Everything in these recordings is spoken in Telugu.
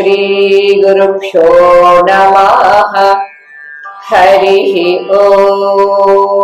श्रीगुरुभ्यो नमः। हरिः ओम्।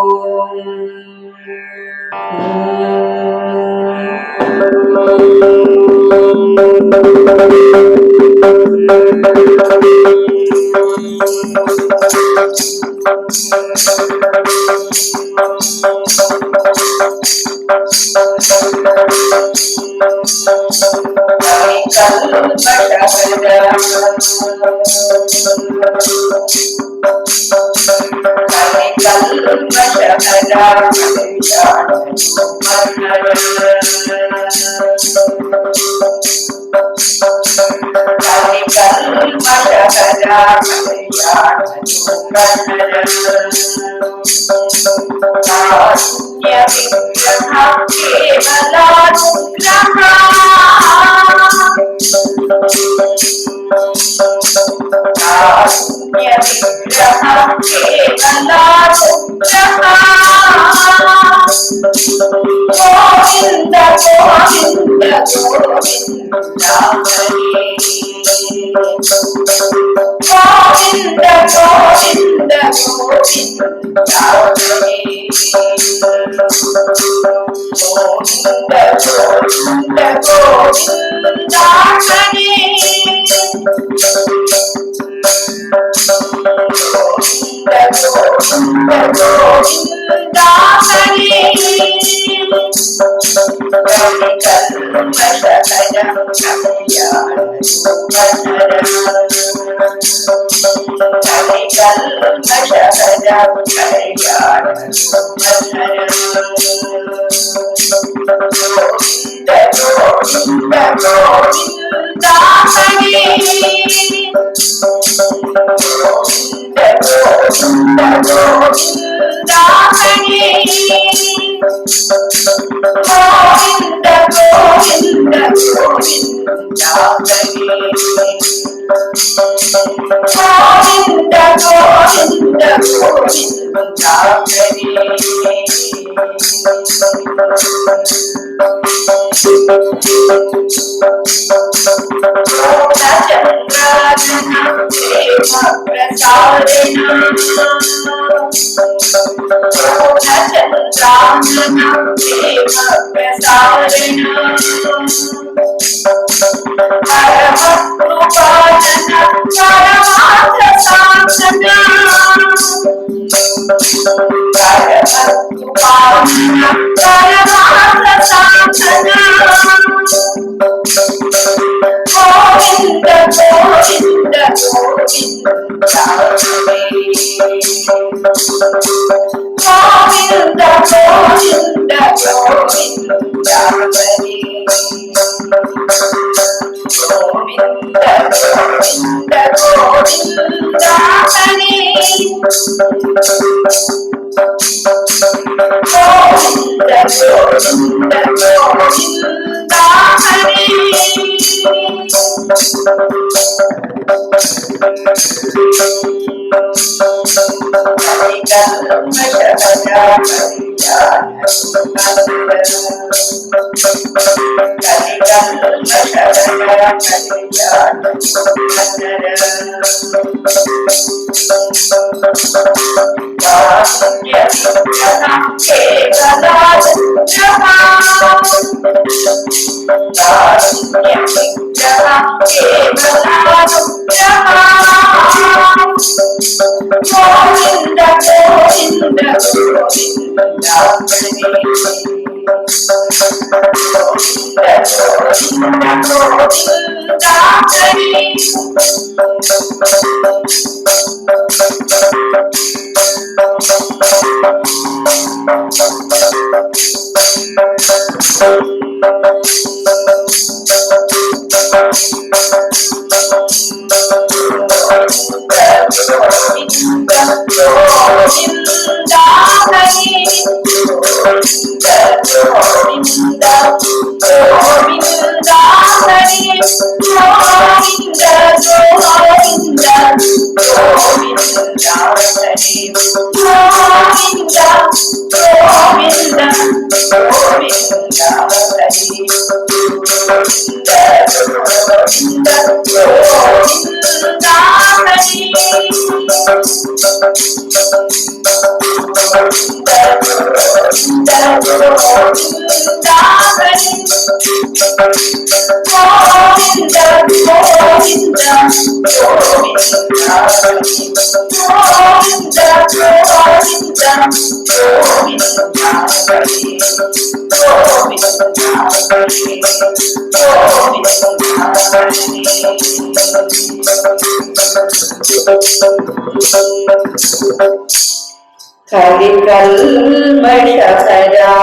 కలికల్మషహరా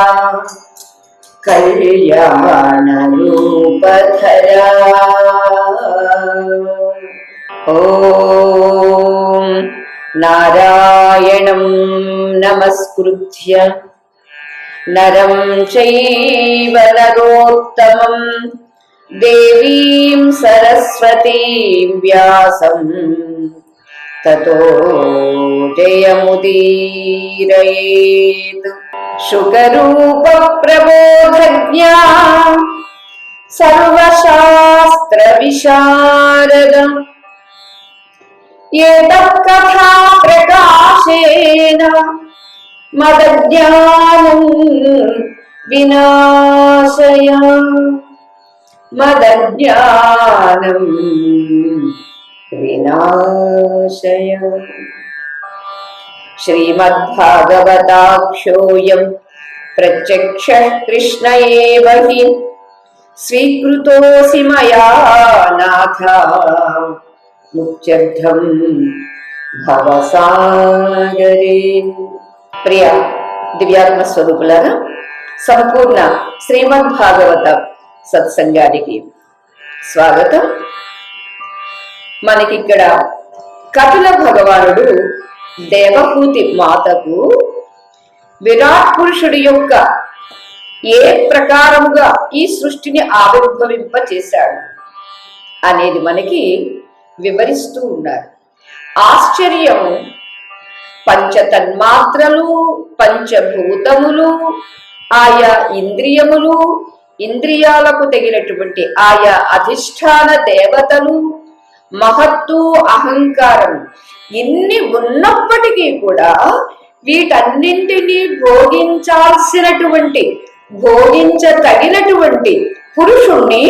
కళ్యాణ రూపధరా ఓం నారాయణం నమస్కృత్య నరం చైవ నరోత్తమం దేవీం సరస్వతీం వ్యాసం తతో జయముదీరయేత్. శుకరూప ప్రబోధజ్ఞా సర్వశాస్త్ర విశారద ఏతత్కథా ప్రకాశేన మదజ్ఞానం వినాశయ మదజ్ఞానం వినాశయ. శ్రీమద్భాగవతాఖ్యోయం ప్రత్యక్షః కృష్ణ ఏవ హి స్వీకృతోసి మయా నాథ ముఖ్యర్థం భవసాగరే. ప్రియ దివ్యాత్మ స్వరూపులారా, సంపూర్ణ శ్రీమద్భాగవత సత్సంగానికి స్వాగతం. మనకిక్కడ కపిల భగవానుడు దేవహూతి మాతకు విరాట్ పురుషుడి యొక్క ఏ ప్రకారముగా ఈ సృష్టిని ఆవిర్భవింప చేశాడు అనేది మనకి వివరిస్తూ ఉన్నారు. ఆశ్చర్యం, పంచతన్మాత్రలు, పంచభూతములు, ఆయా ఇంద్రియములు, ఇంద్రియాలకు తగినటువంటి ఆయా అధిష్టాన దేవతలు, మహత్తు, అహంకారం ఇన్ని ఉన్నప్పటికీ కూడా వీటన్నింటినీ భోగించతగినటువంటి పురుషుణ్ణి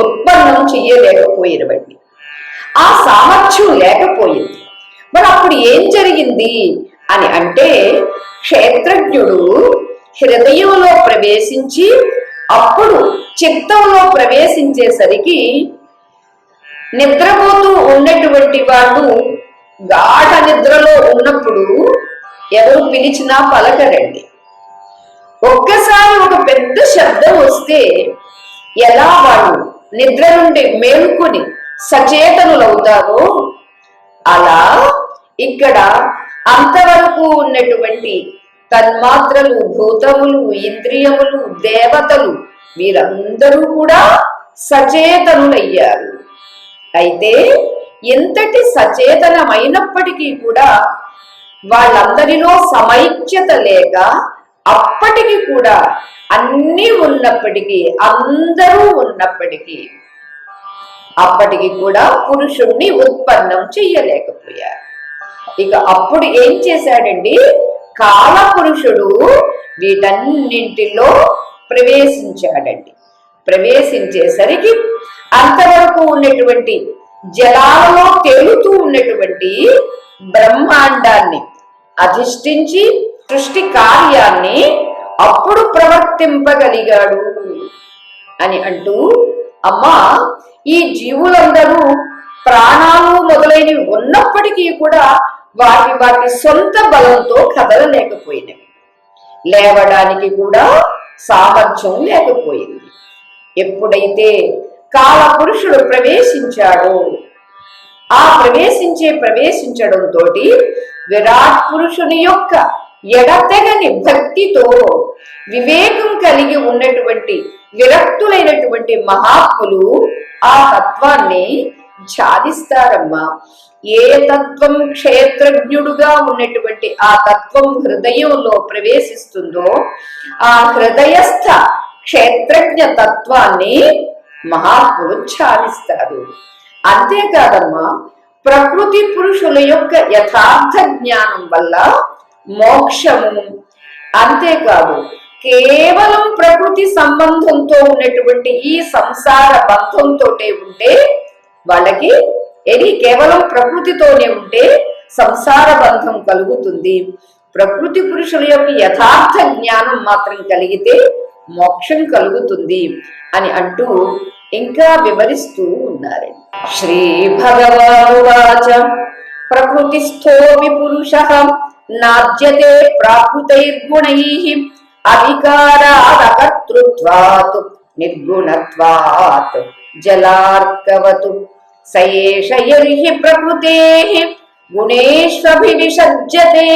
ఉత్పన్నం చెయ్యలేకపోయినవండి. ఆ సామర్థ్యం లేకపోయింది. మరి అప్పుడు ఏం జరిగింది అని అంటే, క్షేత్రజ్ఞుడు హృదయంలో ప్రవేశించి అప్పుడు చిత్తంలో ప్రవేశించేసరికి నిద్రపోతూ ఉన్నటువంటి వాళ్ళు గాఢ నిద్రలో ఉన్నప్పుడు ఎవరు పిలిచినా పలకరండి. ఒక్కసారి ఒక పెద్ద శబ్దం వస్తే ఎలా వాళ్ళు నిద్ర నుండి మేల్కొని సచేతనులవుతారో అలా ఇక్కడ అంతవరకు ఉన్నటువంటి తన్మాత్రలు, భూతములు, ఇంద్రియములు, దేవతలు వీరందరూ కూడా సచేతనులయ్యారు. అయితే ఎంతటి సచేతనమైనప్పటికీ కూడా వాళ్ళందరిలో సమైక్యత లేక అప్పటికి కూడా అన్ని ఉన్నప్పటికీ, అందరూ ఉన్నప్పటికీ అప్పటికి కూడా పురుషుణ్ణి ఉత్పన్నం చెయ్యలేకపోయారు. ఇక అప్పుడు ఏం చేశాడండి, కాల పురుషుడు వీటన్నింటిలో ప్రవేశించాడండి. ప్రవేశించేసరికి అంతవరకు ఉన్నటువంటి జలాలలో తేలుతూ ఉన్నటువంటి బ్రహ్మాండాన్ని అధిష్ఠించి సృష్టి కార్యాన్ని అప్పుడు ప్రవర్తింపగలిగాడు అని అంటూ, అమ్మా ఈ జీవులందరూ ప్రాణాలు మొదలైనవి ఉన్నప్పటికీ కూడా వాటి సొంత బలంతో కదలలేకపోయినవి, లేవడానికి కూడా సామర్థ్యం లేకపోయింది. ఎప్పుడైతే కాల పురుషుడు ప్రవేశించాడో ఆ ప్రవేశించడంతో విరాట్ పురుషుని యొక్క ఎడతెగని భక్తితో వివేకం కలిగి ఉన్నటువంటి విరక్తులైనటువంటి మహాత్ములు ఆ తత్వాన్ని ఛాదిస్తారమ్మా. ఏ తత్వం క్షేత్రజ్ఞుడుగా ఉన్నటువంటి ఆ తత్వం హృదయంలో ప్రవేశిస్తుందో ఆ హృదయస్థ క్షేత్రజ్ఞ తత్వాన్ని మహాత్ములు ఛాదిస్తారు. అంతేకాదమ్మా, ప్రకృతి పురుషుల యొక్క యథార్థ జ్ఞానం వల్ల మోక్షము, అంతేకాదు కేవలం ప్రకృతి సంబంధంతో ఉన్నటువంటి ఈ సంసార బంధంతో ఉంటే వాళ్ళకి ఏది కేవలం ప్రకృతితోనే ఉంటే సంసార బంధం కలుగుతుంది. ప్రకృతి పురుషుల యొక్క యథార్థ జ్ఞానం మాత్రం కలిగితే మోక్షం కలుగుతుంది అని అంటూ ఇంకా వివరిస్తూ ఉన్నారు. శ్రీ భగవానువాచ ప్రకృతిస్థోపి పురుషః నాజ్యతే ప్రాకృతైర్గుణైః అధికారాదకర్తృత్వాత్ నిర్గుణత్వాత్ జలార్కవతు సయేష యర్హి ప్రకృతేః గుణేష్వభివిసజ్జతే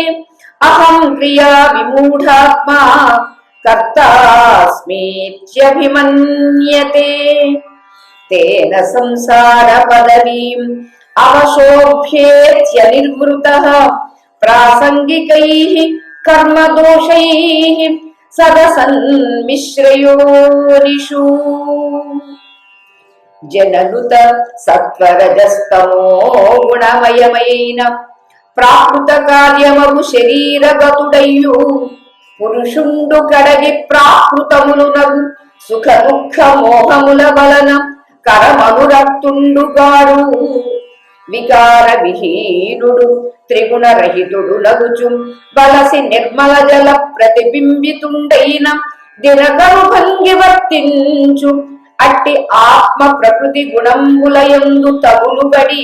అహం క్రియా విమూఢాత్మా కర్తాస్మీత్యభిమన్యతే తేన సంసార పదవీం అవశోభ్యేత్య నిర్వృతః ప్రాసంగికైః కర్మదోషైః సదసన్మిశ్రయోనిషు జననుత సత్వరజస్తమో గుణమయమైన ప్రాకృత కార్యమగు శరీరగతుడయ్యు పురుషుండు కడగి ప్రాకృతములునగు సుఖ దుఃఖ మోహముల వలన కరమనురక్తుండుగాడు వికార విహీనుడు త్రిగుణ రహితుడు నగుచు బలసి నిర్మల జల ప్రతిబింబితుండైన దినకరు భంగి వర్తించు అట్టి ఆత్మ ప్రకృతి గుణములయందు తగులుగడి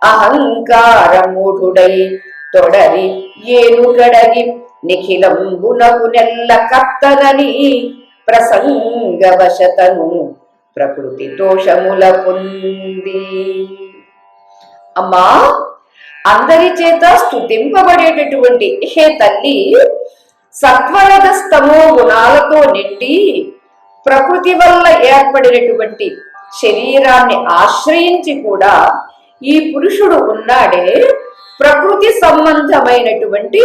అహంకారమూఢుడై తొడరి ఏనుగడగి నిఖిలంబునకు నెల్ల కర్తనని ప్రసంగవశతను ప్రకృతి దోషముల పొంది. అమ్మా, అందరి చేత స్తుతింపబడేటటువంటి హే తల్లి, సత్వరజస్తమో గుణాలతో నిండి ప్రకృతి వల్ల ఏర్పడినటువంటి శరీరాన్ని ఆశ్రయించి కూడా ఈ పురుషుడు ఉన్నాడే ప్రకృతి సంబంధమైనటువంటి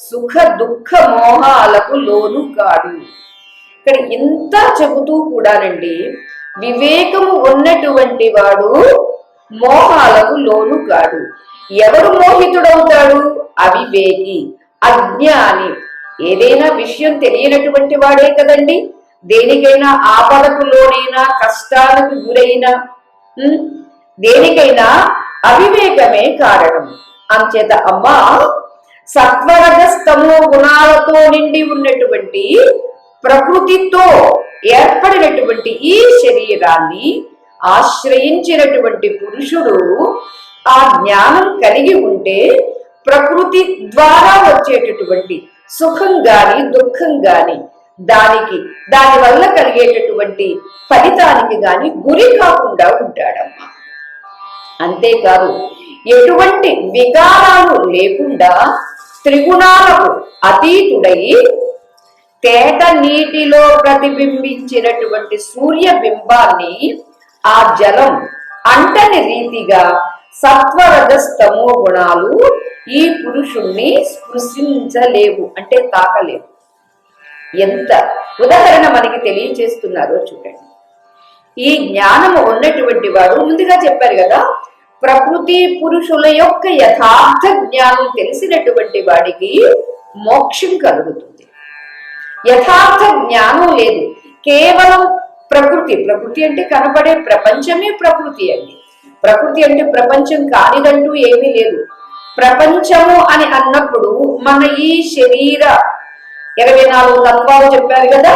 సుఖ దుఃఖ మోహాలకు లోను కాడు. ఇక్కడ ఇంత చెబుతూ కూడానండి, వివేకము ఉన్నటువంటి వాడు మోహాలకు లోను కాడు. ఎవరు మోహితుడవుతాడు? అవివేకి, అజ్ఞాని. ఏదైనా విషయం తెలియనటువంటి వాడే కదండి దేనికైనా ఆపదకు లోనైనా కష్టాలకు గురైనా దేనికైనా అవివేకమే కారణం. అంచేత అమ్మా, సత్వరజస్తమో గుణాలతో నిండి ఉన్నటువంటి ప్రకృతితో ఏర్పడినటువంటి ఈ శరీరాన్ని ఆశ్రయించినటువంటి పురుషుడు ఆ జ్ఞానం కలిగి ఉంటే ప్రకృతి ద్వారా వచ్చేటటువంటి సుఖం గాని దుఃఖం గాని దాని వల్ల కలిగేటటువంటి ఫలితానికి గాని గురి కాకుండా ఉంటాడమ్మా. అంతేకాదు ఎటువంటి వికారాలు లేకుండా త్రిగుణాలకు అతీతుడై తేట నీటిలో ప్రతిబింబించినటువంటి సూర్యబింబాన్ని ఆ జలం అంటని రీతిగా సత్వరజస్తమో గుణాలు ఈ పురుషుణ్ణి స్పృశించలేవు, అంటే తాకలేవు. ఎంత ఉదాహరణ మనకి తెలియచేస్తున్నారో చూడండి. ఈ జ్ఞానము ఉన్నటువంటి వాడు ముందుగా చెప్పారు కదా, ప్రకృతి పురుషుల యొక్క యథార్థ జ్ఞానం తెలిసినటువంటి వాడికి మోక్షం కలుగుతుంది. యథార్థ జ్ఞానం లేదు, కేవలం ప్రకృతి అంటే కనబడే ప్రపంచమే ప్రకృతి అండి. ప్రకృతి అంటే ప్రపంచం కానిదంటూ ఏమీ లేదు. ప్రపంచము అని అన్నప్పుడు మన ఈ శరీర 24 తత్వాలు చెప్పారు కదా,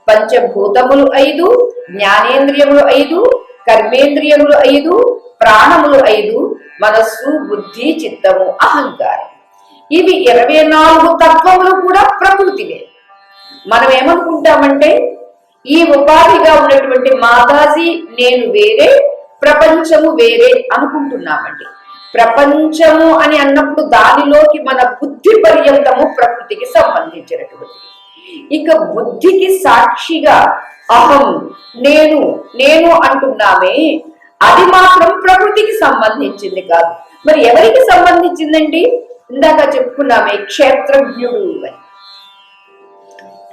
పంచభూతములు 5, జ్ఞానేంద్రియములు 5, కర్మేంద్రియములు 5, ప్రాణములు 5, మనస్సు బుద్ధి చిత్తము అహంకారం. ఇవి 24 తత్వములు కూడా ప్రకృతివే. మనం ఏమనుకుంటామంటే ఈ ఉపాధిగా ఉన్నటువంటి మాతాజీ నేను వేరే, ప్రపంచము వేరే అనుకుంటున్నామండి. ప్రపంచము అని అన్నప్పుడు దానిలోకి మన బుద్ధి పర్యంతము ప్రకృతికి సంబంధించినటువంటి. ఇక బుద్ధికి సాక్షిగా అహం నేను అంటున్నామే, అది మాత్రం ప్రకృతికి సంబంధించింది కాదు. మరి ఎవరికి సంబంధించిందండి? ఇందాక చెప్పుకున్నామే క్షేత్రజ్ఞుడు అని.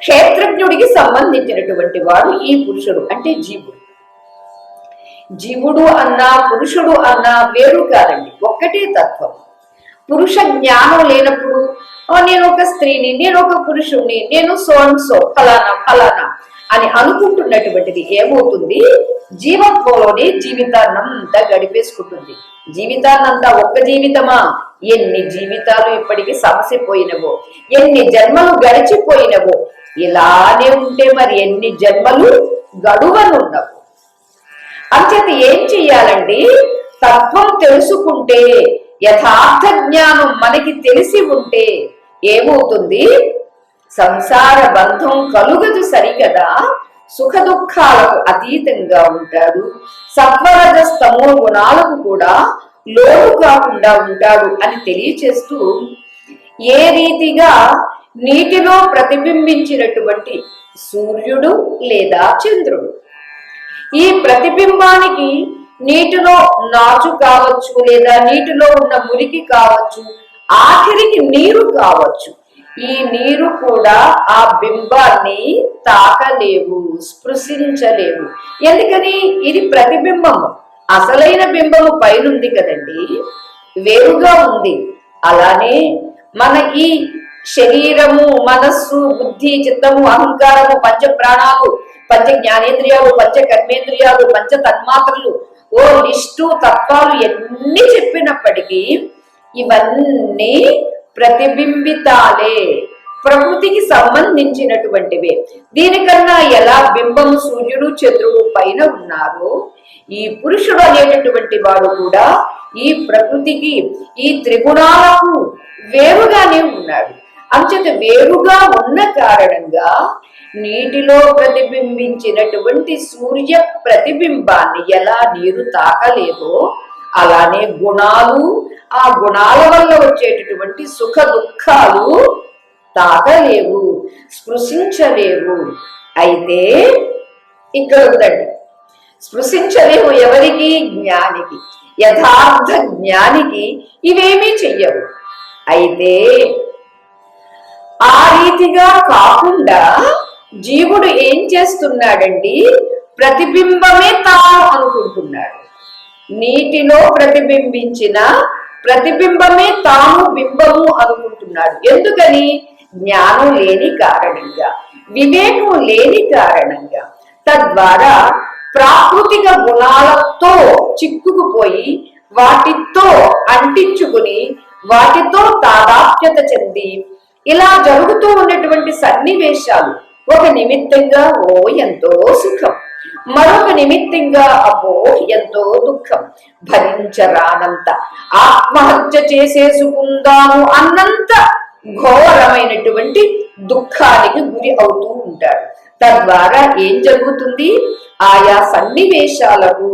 క్షేత్రజ్ఞుడికి సంబంధించినటువంటి వాడు ఈ పురుషుడు అంటే జీవుడు. జీవుడు అన్నా పురుషుడు అన్నా వేరు కాదండి, ఒక్కటే తత్వం. పురుష జ్ఞానం లేనప్పుడు నేను ఒక స్త్రీని, నేను ఒక పురుషుణ్ణి, నేను సో అండ్ సో ఫలానా ఫలానా అని అనుకుంటున్నటువంటిది ఏమవుతుంది? జీవత్వంలోనే జీవితాన్నంతా గడిపేసుకుంటుంది. జీవితాన్నంతా ఒక్క జీవితమా? ఎన్ని జీవితాలు ఇప్పటికీ సమసిపోయినవో, ఎన్ని జన్మలు గడిచిపోయినవో. ఇలానే ఉంటే మరి ఎన్ని జన్మలు గడువనున్నవు. అంచేత ఏం చెయ్యాలండి? తత్వం తెలుసుకుంటే, యథార్థ జ్ఞానం మనకి తెలిసి ఉంటే ఏమవుతుంది? సంసార బంధం కలుగదు సరికదా, సుఖ దుఃఖాలకు అతీతంగా ఉంటాడు, సత్వరజస్తమో గుణాలకు కూడా లోటు కాకుండా ఉంటాడు అని తెలియచేస్తూ, ఏ రీతిగా నీటిలో ప్రతిబింబించినటువంటి సూర్యుడు లేదా చంద్రుడు, ఈ ప్రతిబింబానికి నీటిలో నాచు కావచ్చు, లేదా నీటిలో ఉన్న మురికి కావచ్చు, ఆఖరికి నీరు కావచ్చు, ఈ నీరు కూడా ఆ బింబాన్ని తాకలేవు, స్పృశించలేవు. ఎందుకని? ఇది ప్రతిబింబము. అసలైన బింబము పైనుంది కదండి, వేరుగా ఉంది. అలానే మన ఈ శరీరము, మనస్సు, బుద్ధి, చిత్తము, అహంకారము, పంచ ప్రాణాలు, పంచ జ్ఞానేంద్రియాలు, పంచ కర్మేంద్రియాలు, పంచ తన్మాత్రలు, ఓ లిస్టు తత్వాలు ఎన్ని చెప్పినప్పటికీ ఇవన్నీ ప్రతిబింబితాలే, ప్రకృతికి సంబంధించినటువంటివే. దీనికన్నా ఎలా బింబము సూర్యుడు చంద్రుడు పైన ఉన్నారో, ఈ పురుషుడు అనేటటువంటి వాడు కూడా ఈ ప్రకృతికి, ఈ త్రిగుణాలకు వేరుగానే ఉన్నాడు. అంచేత వేరుగా ఉన్న కారణంగా నీటిలో ప్రతిబింబించినటువంటి సూర్య ప్రతిబింబాన్ని ఎలా నీరు తాకలేదో, అలానే గుణాలు, ఆ గుణాల వల్ల వచ్చేటటువంటి సుఖ దుఃఖాలు తాకలేవు, స్పృశించలేవు. అయితే ఇక్కడ ఉందండి, స్పృశించలేవు ఎవరికి? జ్ఞానికి. యథార్థ జ్ఞానికి ఇవేమీ చెయ్యవు. అయితే ఆ రీతిగా కాకుండా జీవుడు ఏం చేస్తున్నాడండి? ప్రతిబింబమే తాను అనుకుంటున్నాడు. నీటిలో ప్రతిబింబించిన ప్రతిబింబమే తాను బింబము అనుకుంటున్నాడు. ఎందుకని? జ్ఞానం లేని కారణంగా, వివేకం లేని కారణంగా. తద్వారా ప్రాకృతిక గుణాలతో చిక్కుకుపోయి వాటితో అంటించుకుని వాటితో తాదాత్మ్యత చెంది ఇలా జరుగుతూ ఉన్నటువంటి సన్నివేశాలు ఒక నిమిత్తంగా ఓ ఎంతో సుఖం, మరొక నిమిత్తంగా అబ్బో ఎంతో దుఃఖం, భరించరానంత, ఆత్మహత్య చేసేసుకుందాము అన్నంత ఘోరమైనటువంటి దుఃఖానికి గురి అవుతూ ఉంటాడు. తద్వారా ఏం జరుగుతుంది? ఆయా సన్నివేశాలకు,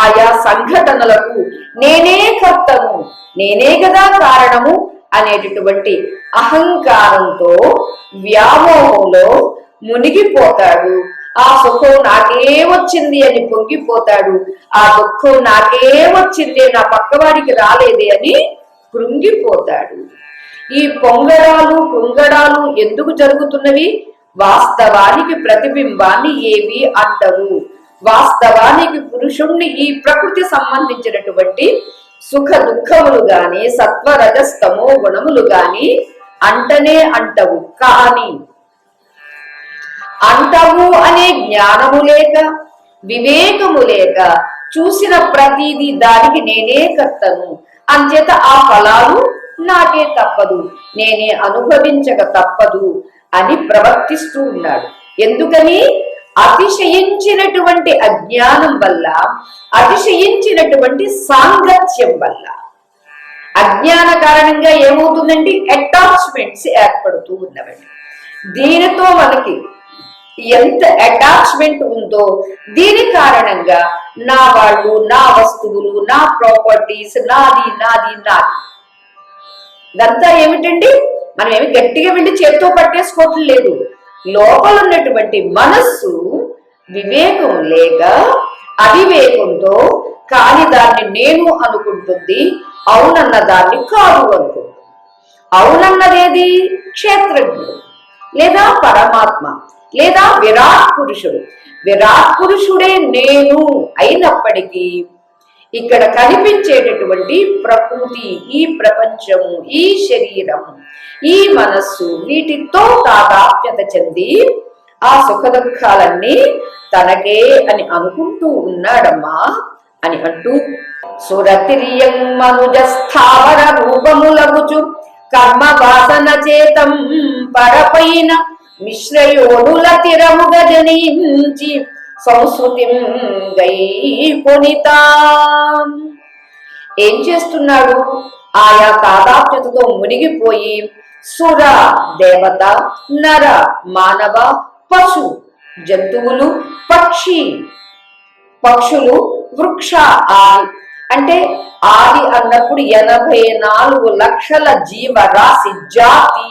ఆయా సంఘటనలకు నేనే కర్తను, నేనే కదా కారణము అనేటటువంటి అహంకారంతో, వ్యామోహంలో మునిగిపోతాడు. ఆ సుఖం నాకే వచ్చింది అని పొంగిపోతాడు, ఆ దుఃఖం నాకే వచ్చింది, నా పక్కవాడికి రాలేదే అని కృంగిపోతాడు. ఈ పొంగడాలు కృంగడాలు ఎందుకు జరుగుతున్నవి? వాస్తవానికి ప్రతిబింబాన్ని ఏవి అంటవు. వాస్తవానికి పురుషుణ్ణి ఈ ప్రకృతి సంబంధించినటువంటి సుఖ దుఃఖములు గాని, సత్వరజస్తమో గుణములు గాని అంటనే అంటవు. కానీ అంటవు అనే జ్ఞానము లేక, వివేకము లేక చూసిన ప్రతిదీ దానికి నేనే కర్తను, అంచేత ఆ ఫలాలు నాకే తప్పదు, నేనే అనుభవించక తప్పదు అని ప్రవర్తిస్తూ ఉన్నాడు. ఎందుకని? అతిశయించినటువంటి అజ్ఞానం వల్ల, అతిశయించినటువంటి సాంగత్యం వల్ల. అజ్ఞాన కారణంగా ఏమవుతుందండి? అటాచ్మెంట్స్ ఏర్పడుతూ ఉన్నవండి. దీనితో మనకి ఎంత అటాచ్మెంట్ ఉందో దీని కారణంగా నా వాళ్ళు, నా వస్తువులు, నా ప్రాపర్టీస్, నాది నాది నాది. ఇదంతా ఏమిటండి? మనం ఏమి గట్టిగా వెళ్ళి చేత్తో పట్టేసుకోవటం లేదు. లోపల ఉన్నటువంటి మనస్సు వివేకం లేక అవివేకంతో కాని దాన్ని నేను అనుకుంటుంది, అవునన్న దాన్ని కాదు అనుకుంటుంది. అవునన్నదేది? క్షేత్రజ్ఞుడు లేదా పరమాత్మ లేదా విరాట్ పురుషుడు. విరాట్ పురుషుడే నేను అయినప్పటికీ ఇక్కడ కనిపించేటటువంటి ప్రకృతి, ఈ ప్రపంచము, ఈ శరీరము, ఈ మనస్సు, వీటితో తాదాత్మ్యత చెంది ఆ సుఖ దుఃఖాలన్నీ తనకే అని అనుకుంటూ ఉన్నాడమ్మా అని అంటూ, సురతిరియం మనుజ స్థావర రూపములగుచు కర్మ వాసన చేతం పరపైన మిశ్రయోనుల తిరముగ జనించి సంస్కృతి గై కొనితా. ఏం చేస్తున్నాడు? ఆయా తాదాత్మ్యతతో మునిగిపోయి సుర దేవత, నర మానవ, పశు జంతువులు, పక్షులు, వృక్ష ఆది. అంటే ఆది అన్నప్పుడు 84 లక్షల జీవరాశి జాతి.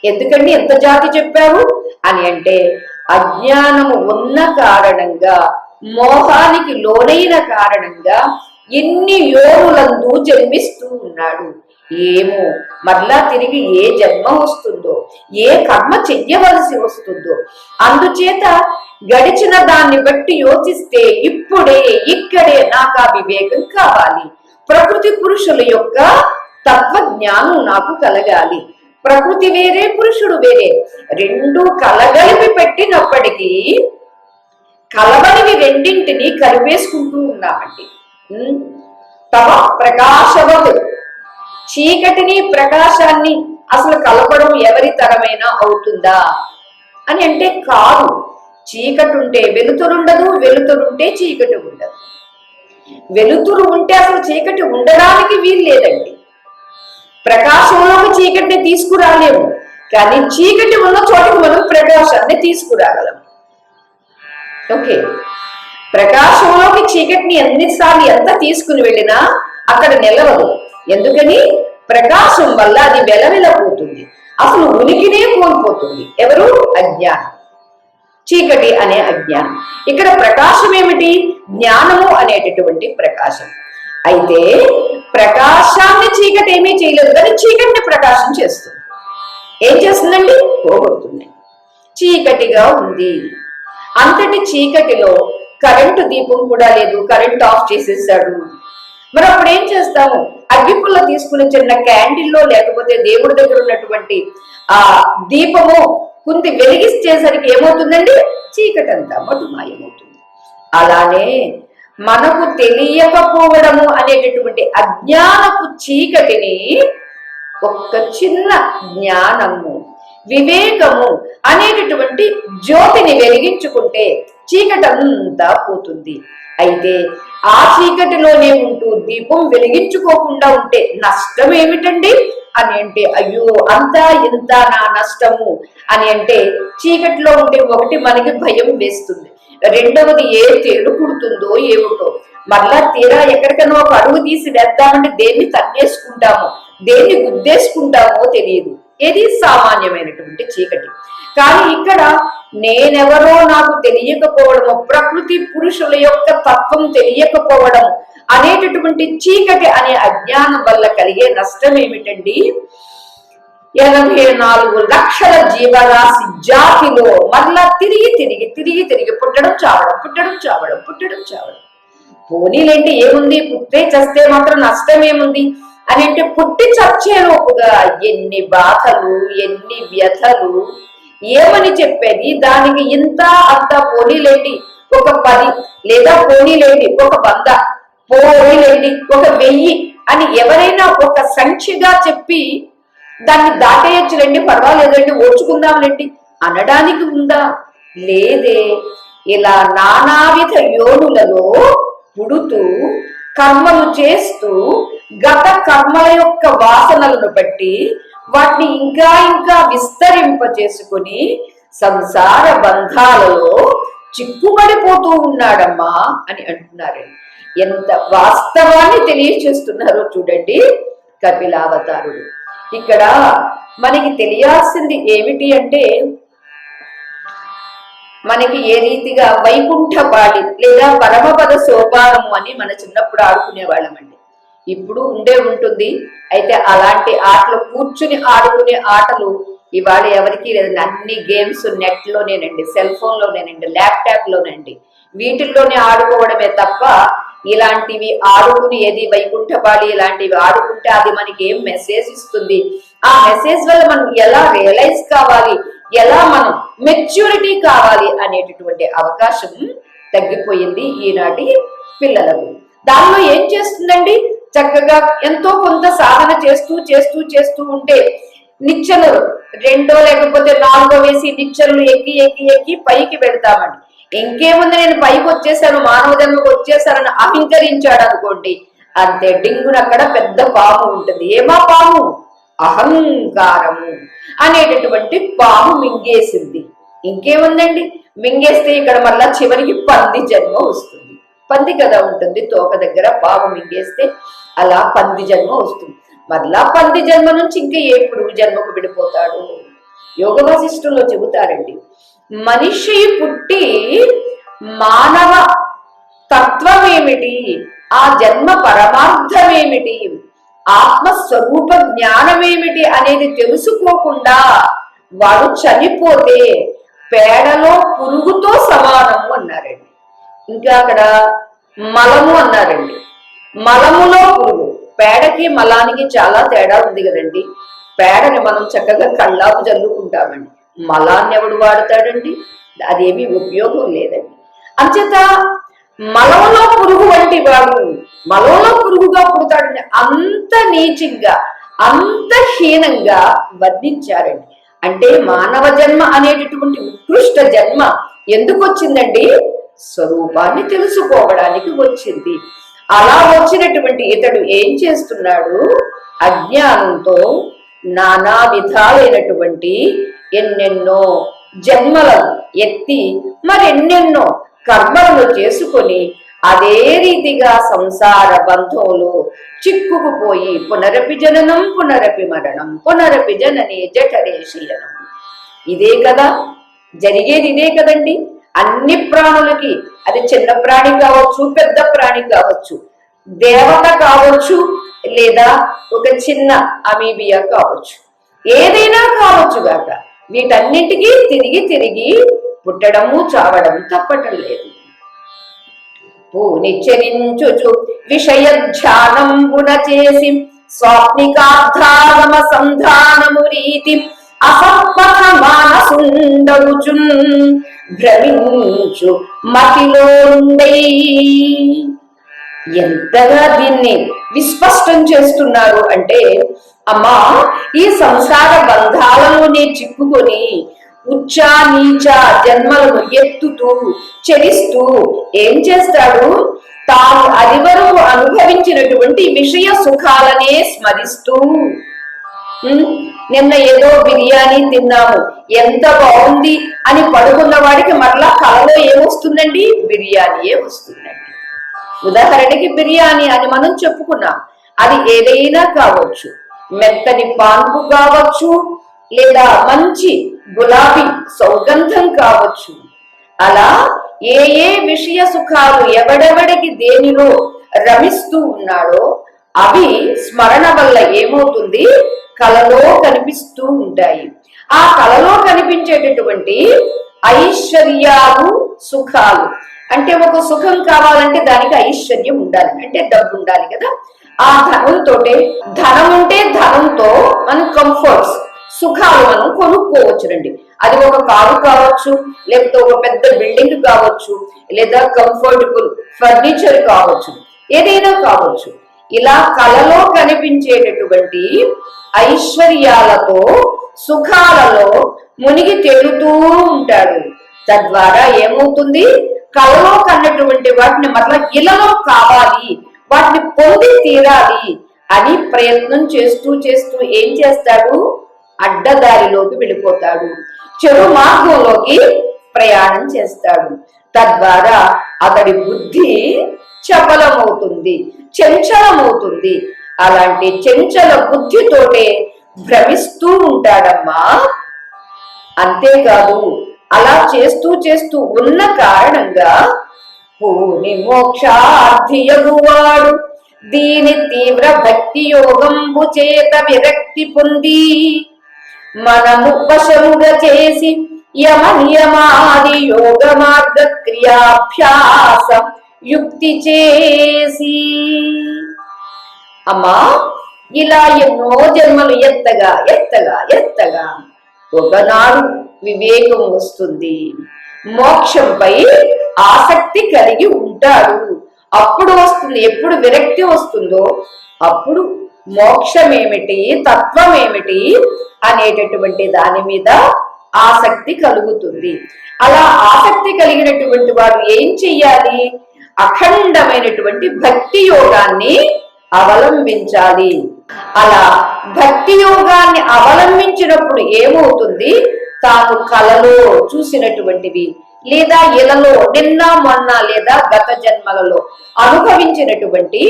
ఎందుకండి ఎంత జాతి చెప్పావు అని అంటే, అజ్ఞానము ఉన్న కారణంగా, మోహానికి లోనైన కారణంగా ఎన్ని యోనులందు జన్మిస్తూ ఉన్నాడు. ఏమో మరలా తిరిగి ఏ జన్మ వస్తుందో, ఏ కర్మ చెయ్యవలసి వస్తుందో. అందుచేత గడిచిన దాన్ని బట్టి యోచిస్తే ఇప్పుడే ఇక్కడే నాకు ఆ వివేకం కావాలి. ప్రకృతి పురుషుల యొక్క తత్వజ్ఞానం నాకు కలగాలి. ప్రకృతి వేరే, పురుషుడు వేరే, రెండు కలగలిపి పెట్టినప్పటికీ కలవనివి రెండింటిని కలిపేసుకుంటూ ఉన్నామండి. తమ ప్రకాశవదు, చీకటిని ప్రకాశాన్ని అసలు కలపడం ఎవరి తరమైనా అవుతుందా అని అంటే కాదు. చీకటి ఉంటే వెలుతురుండదు, వెలుతురుంటే చీకటి ఉండదు. వెలుతురు ఉంటే అసలు చీకటి ఉండడానికి వీలు లేదండి. ప్రకాశంలోకి చీకటిని తీసుకురాలేము, కానీ చీకటి ఉన్న చోటుకు మనం ప్రకాశాన్ని తీసుకురాగలం. ఓకే, ప్రకాశంలోకి చీకటిని ఎన్నిసార్లు ఎంత తీసుకుని వెళ్ళినా అక్కడ నిలవదు. ఎందుకని? ప్రకాశం వల్ల అది వెలవెలపోతుంది, అసలు ఉనికినే కోల్పోతుంది. ఎవరు? అజ్ఞానం, చీకటి అనే అజ్ఞానం. ఇక్కడ ప్రకాశం ఏమిటి? జ్ఞానము అనేటటువంటి ప్రకాశం. అయితే ప్రకాశాన్ని చీకటి ఏమీ చేయలేదు, కానీ చీకటిని ప్రకాశం చేస్తుంది. ఏం చేస్తుందండి? పోగొడుతుంది. చీకటిగా ఉంది. అంతటి చీకటిలో కరెంటు దీపం కూడా లేదు, కరెంట్ ఆఫ్ చేసేసాడు. మరి అప్పుడు ఏం చేస్తాము? అగ్గిపుల్ల తీసుకుని చిన్న క్యాండిల్లో లేకపోతే దేవుడి దగ్గర ఉన్నటువంటి ఆ దీపము కుంది వెలిగిస్తేసరికి ఏమవుతుందండి? చీకటి అంతా మటుమాయమవుతుంది. అలానే మనకు తెలియకపోవడము అనేటటువంటి అజ్ఞానపు చీకటిని ఒక్క చిన్న జ్ఞానము, వివేకము అనేటటువంటి జ్యోతిని వెలిగించుకుంటే చీకటంతా పోతుంది. అయితే ఆ చీకటిలోనే ఉంటూ దీపం వెలిగించుకోకుండా ఉంటే నష్టం ఏమిటండి అని అంటే, అయ్యో అంతా ఇంత నా నష్టము అని అంటే, చీకటిలో ఉంటే ఒకటి మనకి భయం వేస్తుంది, రెండవది ఏ తేడు కుడుతుందో ఏమిటో. మరలా తీరా ఎక్కడికైనా ఒక అడుగు తీసి వేద్దామంటే దేన్ని తన్నేసుకుంటామో, దేన్ని గుద్దేసుకుంటామో తెలియదు. ఇది సామాన్యమైనటువంటి చీకటి. కానీ ఇక్కడ నేనెవరో నాకు తెలియకపోవడము, ప్రకృతి పురుషుల యొక్క తత్వం తెలియకపోవడం అనేటటువంటి చీకటి అనే అజ్ఞానం వల్ల కలిగే నష్టం ఏమిటండి? 84 లక్షల జీవరాశి జాతిలో మరలా తిరిగి తిరిగి తిరిగి తిరిగి పుట్టడం చావడం, పుట్టడం చావడం, పుట్టడం చావడం. పోనీలేంటి, ఏముంది, పుట్టే చస్తే మాత్రం నష్టం ఏముంది అని అంటే, పుట్టి చచ్చేలోపుగా ఎన్ని బాధలు, ఎన్ని వ్యథలు, ఏమని చెప్పేది? దానికి ఇంత అంత పోనీలేండి ఒక 10, లేదా పోనీలేండి ఒక 100, పోనీలేండి ఒక 1000 అని ఎవరైనా ఒక సంఖ్యగా చెప్పి దాన్ని దాటేయచ్చులేండి, పర్వాలేదండి, ఓర్చుకుందాంలేండి అనడానికి ఉందా? లేదే. ఇలా నానావిధ యోనులలో పుడుతూ కర్మలు చేస్తూ గత కర్మల యొక్క వాసనలను బట్టి వాటిని ఇంకా ఇంకా విస్తరింప చేసుకుని సంసార బంధాలలో చిక్కుబడిపోతూ ఉన్నాడమ్మా అని అంటున్నారండి. ఎంత వాస్తవాన్ని తెలియచేస్తున్నారో చూడండి కపిలావతారుడు. ఇక్కడ మనకి తెలియాల్సింది ఏమిటి అంటే, మనకి ఏ రీతిగా వైకుంఠపాళి లేదా పరమపద సోపానము అని మన చిన్నప్పుడు ఆడుకునే వాళ్ళమండి. ఇప్పుడు ఉంటుంది. అయితే అలాంటి ఆటలు, కూర్చుని ఆడుకునే ఆటలు ఇవాళ ఎవరికి లేదండి. అన్ని గేమ్స్ నెట్ లోనేనండి, సెల్ ఫోన్ లోనేనండి, ల్యాప్టాప్ లోనండి, వీటిల్లోనే ఆడుకోవడమే తప్ప ఇలాంటివి ఆడుకుని ఏది వైకుంఠపాళి ఇలాంటివి ఆడుకుంటే అది మనకి ఏం మెసేజ్ ఇస్తుంది, ఆ మెసేజ్ వల్ల మనం ఎలా రియలైజ్ కావాలి, ఎలా మనం మెచ్యూరిటీ కావాలి అనేటటువంటి అవకాశం తగ్గిపోయింది ఈనాటి పిల్లలకు. దానిలో ఏం చేస్తుందండి, చక్కగా ఎంతో కొంత సాధన చేస్తూ చేస్తూ చేస్తూ ఉంటే నిచ్చెలు 2 లేకపోతే 4 వేసి నిచ్చెలు ఎక్కి ఎక్కి ఎక్కి పైకి పెడతామండి. ఇంకేముంది, నేను పైకి వచ్చేసాను, మానవ జన్మకు వచ్చేసానని అహంకరించాడు అనుకోండి, అంతే డింగున అక్కడ పెద్ద పాము ఉంటుంది. ఏమా పాము? అహంకారము అనేటటువంటి పాము మింగేసింది. ఇంకేముందండి, మింగేస్తే ఇక్కడ మళ్ళా చివరికి పంది జన్మ వస్తుంది. పంది కదా ఉంటుంది తోక దగ్గర, పాము మింగేస్తే అలా పంది జన్మ వస్తుంది. మళ్ళా పంది జన్మ నుంచి ఇంకా ఏ పురుగు జన్మకు విడిపోతాడు. యోగ వాసిష్ఠంలో చెబుతారండి, మనిషి పుట్టి మానవ తత్వం ఏమిటి, ఆ జన్మ పరమార్థం ఏమిటి, ఆత్మస్వరూప జ్ఞానమేమిటి అనేది తెలుసుకోకుండా వాడు చనిపోతే పేడలో పురుగుతో సమానము అన్నారండి. ఇంకా అక్కడ మలము అన్నారండి. మలములో పురుగు. పేడకి మలానికి చాలా తేడా ఉంది కదండి. పేడని మనం చక్కగా కళ్ళాపు జల్లుకుంటామండి, మలాన్ని ఎవడు వాడతాడండి? అదేమీ ఉపయోగం లేదండి. అంచేత మలంలో పురుగు వంటి వాడు మలంలో పురుగుగా పుడతాడని అంత నీచంగా, అంత హీనంగా వర్ణించారండి. అంటే మానవ జన్మ అనేటటువంటి ఉత్కృష్ట జన్మ ఎందుకు వచ్చిందండి? స్వరూపాన్ని తెలుసుకోవడానికి వచ్చింది. అలా వచ్చినటువంటి ఇతడు ఏం చేస్తున్నాడు? అజ్ఞానంతో నానా విధాలైనటువంటి ఎన్నెన్నో జన్మలను ఎత్తి మరెన్నెన్నో కర్మలను చేసుకొని అదే రీతిగా సంసార బంధంలో చిక్కుకుపోయి పునరపి జననం పునరపి మరణం పునరపి జననే జఠరే శయనం. ఇదే కదా జరిగేది, ఇదే కదండి. అన్ని ప్రాణులకి, అది చిన్న ప్రాణి కావచ్చు, పెద్ద ప్రాణి కావచ్చు, దేవత కావచ్చు, లేదా ఒక చిన్న అమీబియా కావచ్చు, ఏదైనా కావచ్చు గాక, వీటన్నిటికీ తిరిగి తిరిగి పుట్టడము చావడం తప్పటం లేదు. పూనిచ్చరించుచు విషయ ధ్యానంబున చేసి స్వాప్నికార్థాగమ సంధానము రీతి అసత్పథ మానసుండగుచున్ భ్రమించు మతిలో ఎంతగా దీన్ని విస్పష్టం చేస్తున్నారు అంటే, అమ్మా ఈ సంసార బంధాలలోనే చిక్కుకొని ఉచ్చ నీచ జన్మలను ఎత్తుతూ చెరిస్తూ ఏం చేస్తాడు? తాను అది వరకు అనుభవించినటువంటి విషయ సుఖాలనే స్మరిస్తూ, నిన్న ఏదో బిర్యానీ తిన్నాము ఎంత బాగుంది అని పడుకున్న వాడికి మరలా కలలో ఏమొస్తుందండి? బిర్యానీయే వస్తుందండి. ఉదాహరణకి బిర్యానీ అని మనం చెప్పుకున్నాం, అది ఏదైనా కావచ్చు, మెత్తని పాన్పు కావచ్చు, లేదా మంచి గులాబీ సౌగంధం కావచ్చు. అలా ఏ ఏ విషయ సుఖాలు ఎవడెవడికి దేనిలో రమిస్తూ ఉన్నాడో అవి స్మరణ వల్ల ఏమవుతుంది? కలలో కనిపిస్తూ ఉంటాయి. ఆ కలలో కనిపించేటటువంటి ఐశ్వర్యాలు సుఖాలు, అంటే ఒక సుఖం కావాలంటే దానికి ఐశ్వర్యం ఉండాలి, అంటే డబ్బు ఉండాలి కదా. ఆ ధనంతోటే, ధనం ఉంటే ధనంతో మనం కంఫర్ట్స్ సుఖాలు మనం కొనుక్కోవచ్చునండి. అది ఒక కారు కావచ్చు, లేకపోతే ఒక పెద్ద బిల్డింగ్ కావచ్చు, లేదా కంఫర్టబుల్ ఫర్నిచర్ కావచ్చు, ఏదైనా కావచ్చు. ఇలా కలలో కనిపించేటటువంటి ఐశ్వర్యాలతో సుఖాలలో మునిగి తేలుతూ ఉంటాడు. తద్వారా ఏమవుతుంది? కలలో కన్నటువంటి వాటిని మరలా ఇలలో కావాలి, వాటిని పొంది తీరాలి అని ప్రయత్నం చేస్తూ చేస్తూ ఏం చేస్తాడు? అడ్డదారిలోకి వెళ్ళిపోతాడు, చెడు మార్గంలోకి ప్రయాణం చేస్తాడు. తద్వారా అతడి బుద్ధి చపలమవుతుంది, చంచలమవుతుంది. అలాంటి చంచల బుద్ధితోటే భ్రమిస్తూ ఉంటాడమ్మా. అంతేకాదు, అలా చేస్తూ చేస్తూ ఉన్న కారణంగా పూని మోక్షార్థియగువాడు దీని తీవ్ర భక్తి యోగంబు చేత విరక్తి పొంది మనము వశముగా చేసి యమ నియమాది యోగ మార్గ క్రియాభ్యాసం యుక్తి చేసి. అమ్మా, ఇలా ఎన్నో జన్మలు ఎత్తగా ఎత్తగా ఎత్తగా ఒకనాడు వివేకం వస్తుంది, మోక్షంపై ఆసక్తి కలిగి ఉంటాడు. అప్పుడు వస్తుంది, ఎప్పుడు విరక్తి వస్తుందో అప్పుడు మోక్షమేమిటి, తత్వం ఏమిటి అనేటటువంటి దాని మీద ఆసక్తి కలుగుతుంది. అలా ఆసక్తి కలిగినటువంటి వాడు ఏం చెయ్యాలి? అఖండమైనటువంటి భక్తి యోగాన్ని అవలంబించాలి. అలా భక్తి యోగాన్ని అవలంబించినప్పుడు ఏమవుతుంది? తాను కలలో చూసినటువంటివి లేదా ఇలలో నిన్న మొన్న లేదా గత జన్మలలో అనుభవించినటువంటి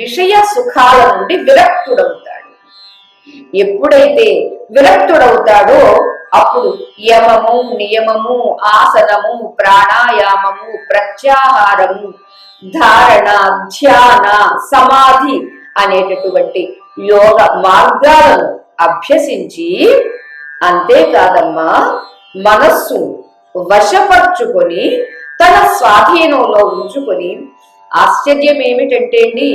విషయ సుఖాల నుండి విరక్తుడవుతాడు. ఎప్పుడైతే విరక్తుడవుతాడో అప్పుడు యమము, నియమము, ఆసనము, ప్రాణాయామము, ప్రత్యాహారము, ధారణ, ధ్యాన, సమాధి అనేటటువంటి యోగ మార్గాలను అభ్యసించి, అంతేకాదమ్మా మనస్సు వశపరుచుకొని తన స్వాధీనంలో ఉంచుకొని, ఆశ్చర్యం ఏమిటంటే అండి,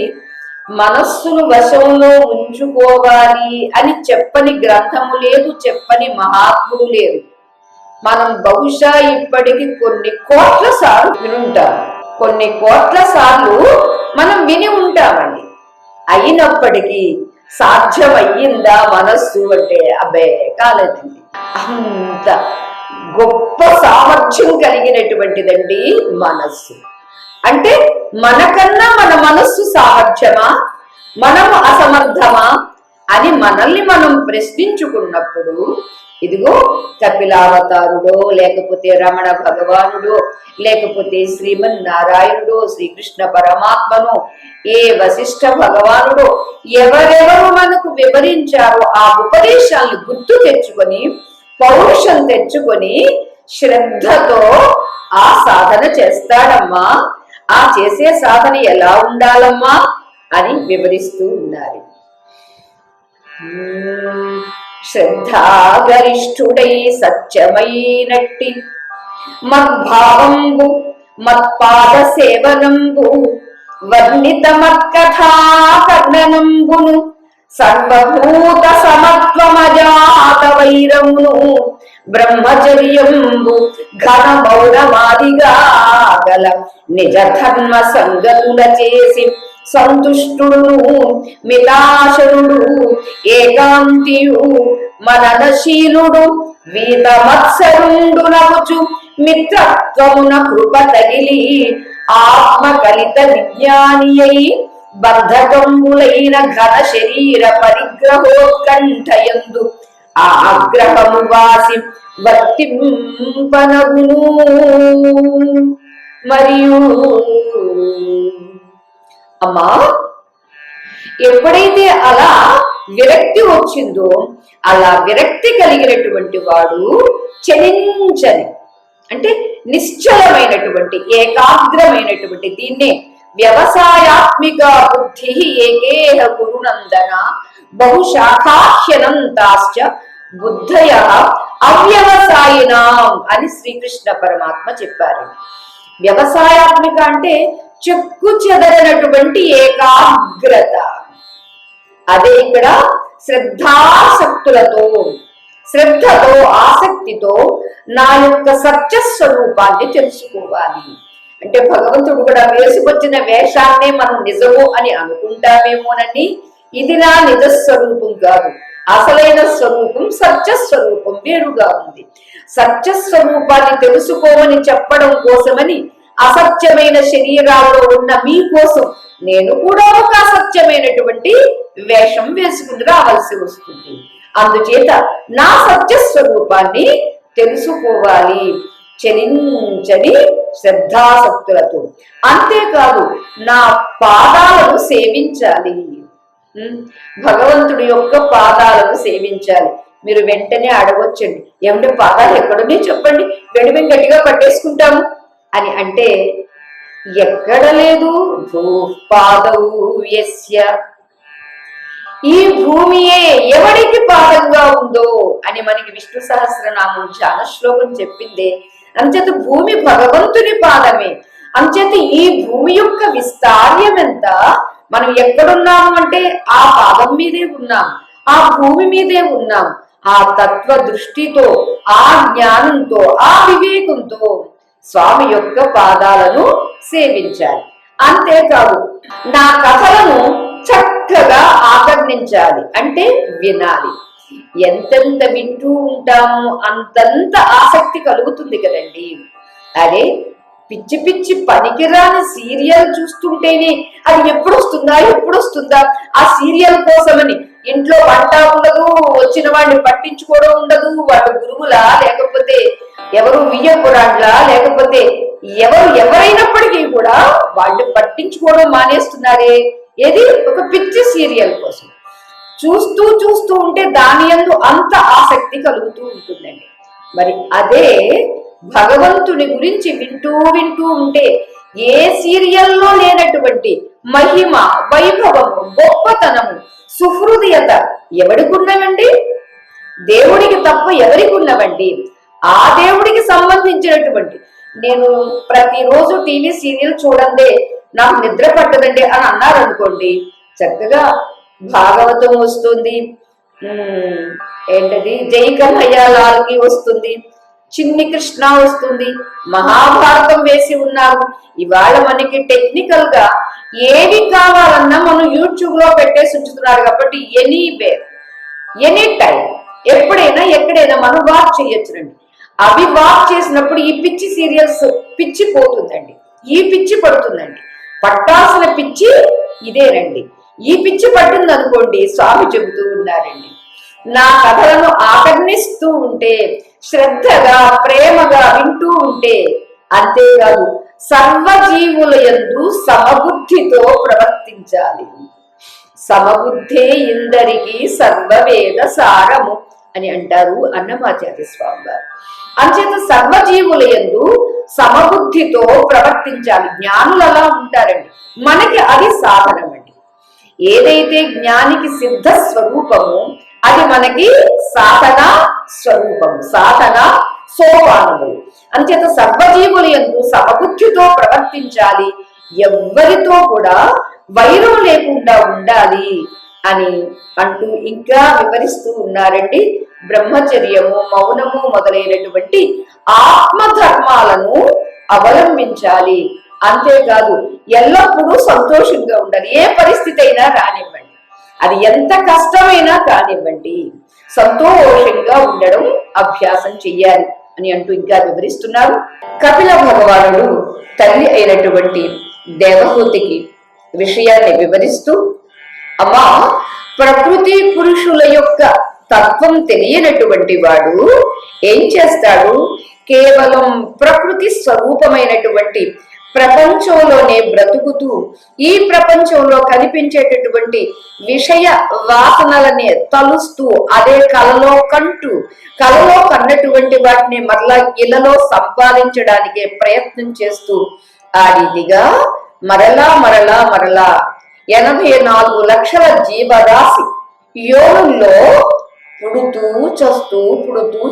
మనస్సును వశంలో ఉంచుకోవాలి అని చెప్పని గ్రంథము లేదు, చెప్పని మహాత్ముడు లేరు. మనం బహుశా ఇప్పటికి కొన్ని కోట్ల సార్లు వినుంటాం, కొన్ని కోట్ల సార్లు మనం విని ఉంటామండి. అయినప్పటికీ సాధ్యమయ్యిందా మనస్సు అంటే అబ్బే కాలేదండి. అంత గొప్ప సామర్థ్యం కలిగినటువంటిదండి మనస్సు. అంటే మనకన్నా మన మనస్సు సామర్థ్యమా, మనము అసమర్థమా అని మనల్ని మనం ప్రశ్నించుకున్నప్పుడు, ఇదిగో కపిలావతారుడో లేకపోతే రమణ భగవానుడో లేకపోతే శ్రీమన్నారాయణుడో శ్రీకృష్ణ పరమాత్మనో ఏ వశిష్ఠ భగవానుడో ఎవరెవరు మనకు వివరించారో ఆ ఉపదేశాలను గుర్తు తెచ్చుకొని పౌరుషం తెచ్చుకొని శ్రద్ధతో ఆ సాధన చేస్తాడమ్మా. ఆ చేసే సాధన ఎలా ఉండాలమ్మా అని వివరిస్తూ ఉన్నారు. శ్రద్ధాగరిష్ఠుడై సత్యమైనట్టి మద్భావంబు మత్పాద సేవనంబు వర్ణిత మత్కథా కర్ణనంబును సర్వభూత సమత్వమజాత వైరమును బ్రహ్మచర్యంబు ఘన మౌనమాదిగా గల నిజ ధర్మ సంగతుల చేసి సంతుష్టుడును మితాశనుడు ఏకాంతియు మననశీలుడు వీతమత్సరుండు నగుచు మిత్రత్వమున కృప తగిలి ఆత్మకలిత విజ్ఞాని అయి బంధకంబులైన ఘన శరీర పరిగ్రహోత్కంఠయందు ఆగ్రహము వాసి వర్తింపనగును. మరియు అమ్మా, ఎప్పుడైతే అలా విరక్తి వచ్చిందో అలా విరక్తి కలిగినటువంటి వాడు చలించని అంటే నిశ్చలమైనటువంటి ఏకాగ్రమైనటువంటి దీన్నే వ్యవసాయాత్మిక బుద్ధి ఏకేహ గురునందన బహుశాఖాహ్యనంతాశ్చ బుద్ధయ అవ్యవసాయినాం అని శ్రీకృష్ణ పరమాత్మ చెప్పారు. వ్యవసాయాత్మిక అంటే చెక్కు చెదరనటువంటి ఏకాగ్రత. అదే ఇక్కడ శ్రద్ధాసక్తులతో, శ్రద్ధతో, ఆసక్తితో నా యొక్క సత్య స్వరూపాన్ని తెలుసుకోవాలి. అంటే భగవంతుడు కూడా వేసుకొచ్చిన వేషాన్నే మనం నిజము అని అనుకుంటామేమోనని, ఇది నా నిజ స్వరూపం కాదు, అసలైన స్వరూపం సత్య స్వరూపం వేరుగా ఉంది. సత్య స్వరూపాన్ని తెలుసుకోమని చెప్పడం కోసమని అసత్యమైన శరీరాల్లో ఉన్న మీకోసం నేను కూడా ఒక అసత్యమైనటువంటి వేషం వేసుకుని రావాల్సి వస్తుంది. అందుచేత నా సత్య స్వరూపాన్ని తెలుసుకోవాలి చలించని శ్రద్ధాసక్తులతో. అంతేకాదు నా పాదాలను సేవించాలి, భగవంతుడి యొక్క పాదాలను సేవించాలి. మీరు వెంటనే అడగొచ్చండి, ఏమంటే పాదాలు ఎక్కడున్నాయి చెప్పండి, వెండి మేము గట్టిగా పట్టేసుకుంటాము అని. అంటే ఎక్కడ లేదు, భూపాదవు యస్య, ఈ భూమియే ఎవరికి పాదంగా ఉందో అని మనకి విష్ణు సహస్రనామం ధ్యాన శ్లోకం చెప్పిందే. అంచేత భూమి భగవంతుని పాదమే. అంచేత ఈ భూమి యొక్క విస్తార్యం ఎంత, మనం ఎక్కడున్నాము అంటే ఆ పాదం మీదే ఉన్నాం, ఆ భూమి మీదే ఉన్నాం. ఆ తత్వ దృష్టితో, ఆ జ్ఞానంతో, ఆ వివేకంతో స్వామి యొక్క పాదాలను సేవించాలి. అంతేకాదు నా కథలను చక్కగా ఆకర్ణించాలి అంటే వినాలి. ఎంతెంత వింటూ ఉంటాము అంతంత ఆసక్తి కలుగుతుంది కదండి. అరే పిచ్చి పిచ్చి పనికిరాని సీరియల్ చూస్తుంటేనే అది ఎప్పుడు వస్తుందా ఆ సీరియల్ కోసమని ఇంట్లో వంట ఉండదు, వచ్చిన వాడిని పట్టించుకోవడం ఉండదు. వాళ్ళు గురువులా, లేకపోతే ఎవరు వియ్యపురాడ్లా, లేకపోతే ఎవరైనప్పటికీ కూడా వాళ్ళు పట్టించుకోవడం మానేస్తున్నారే. ఏది ఒక పిచ్చి సీరియల్ కోసం చూస్తూ ఉంటే దాని యందు అంత ఆసక్తి కలుగుతూ ఉంటుందండి. మరి అదే భగవంతుని గురించి వింటూ ఉంటే ఏ సీరియల్లో లేనటువంటి మహిమ, వైభవము, గొప్పతనము, సుహృదయత ఎవరికి ఉన్నవండి? దేవుడికి తప్ప ఎవరికి ఉన్నవండి? ఆ దేవుడికి సంబంధించినటువంటి, నేను ప్రతిరోజు టీవీ సీరియల్ చూడండి నాకు నిద్ర పట్టదండి అని అన్నారనుకోండి, చక్కగా భాగవతం వస్తుంది, ఏంటది జై కన్నయ్యలాల్కి వస్తుంది, చిన్ని కృష్ణ వస్తుంది, మహాభారతం వేసి ఉన్నారు. ఇవాళ మనకి టెక్నికల్ గా ఏవి కావాలన్నా మనం యూట్యూబ్ లో పెట్టేసి ఉంచుతున్నారు కాబట్టి ఎనీవేర్, ఎనీ టైం, ఎప్పుడైనా ఎక్కడైనా మనం వాచ్ చేయొచ్చునండి. అవి వాచ్ చేసినప్పుడు ఈ పిచ్చి సీరియల్స్ పిచ్చి పోతుందండి, ఈ పిచ్చి పడుతుందండి. పట్టాల్సిన పిచ్చి ఇదేనండి. ఈ పిచ్చి పట్టింది అనుకోండి, స్వామి చెబుతూ ఉన్నారండి, నా కథలను ఆకర్ణిస్తూ ఉంటే, శ్రద్ధగా ప్రేమగా వింటూ ఉంటే, అంతేకాదు సర్వజీవుల యందు సమబుద్ధితో ప్రవర్తించాలి. సమబుద్ధే ఇందరికి సర్వవేద సారము అని అంటారు అన్నమాచార్య స్వామి గారు. అంచేత సర్వజీవుల యందు సమబుద్ధితో ప్రవర్తించాలి. జ్ఞానులు అలా ఉంటారండి, మనకి అది సాధనం అండి. ఏదైతే జ్ఞానికి సిద్ధ స్వరూపము అది మనకి సాధన స్వరూపము, సాధన సోపానములు. అంచేత సర్వజీవుల యందు సమబుద్ధితో ప్రవర్తించాలి, ఎవ్వరితో కూడా వైరం లేకుండా ఉండాలి అని అంటూ ఇంకా వివరిస్తూ ఉన్నారండి. బ్రహ్మచర్యము, మౌనము మొదలైనటువంటి ఆత్మధర్మాలను అవలంబించాలి. అంతేకాదు ఎల్లప్పుడూ సంతోషంగా ఉండాలి. ఏ పరిస్థితి అయినా రానివ్వండి, అది ఎంత కష్టమైనా కానివ్వండి, సంతోషంగా ఉండడం అభ్యాసం చెయ్యాలి అని అంటూ ఇంకా వివరిస్తున్నారు. కపిల భగవానుడు తల్లి అయినటువంటి దేవహూతికి విషయాన్ని వివరిస్తూ, అమ్మా, ప్రకృతి పురుషుల యొక్క తత్వం తెలియనటువంటి వాడు ఏం చేస్తాడు? కేవలం ప్రకృతి స్వరూపమైనటువంటి ప్రపంచంలోనే బ్రతుకుతూ ఈ ప్రపంచంలో కనిపించేటటువంటి విషయ వాసనలనే తలుస్తూ, అదే కలలో కన్నటువంటి వాటిని మరలా ఇళ్లలో సంపాదించడానికే ప్రయత్నం చేస్తూ, ఆ రీతిగా మరలా 84 లక్షల జీవరాశి యోనుల్లో పుడుతూ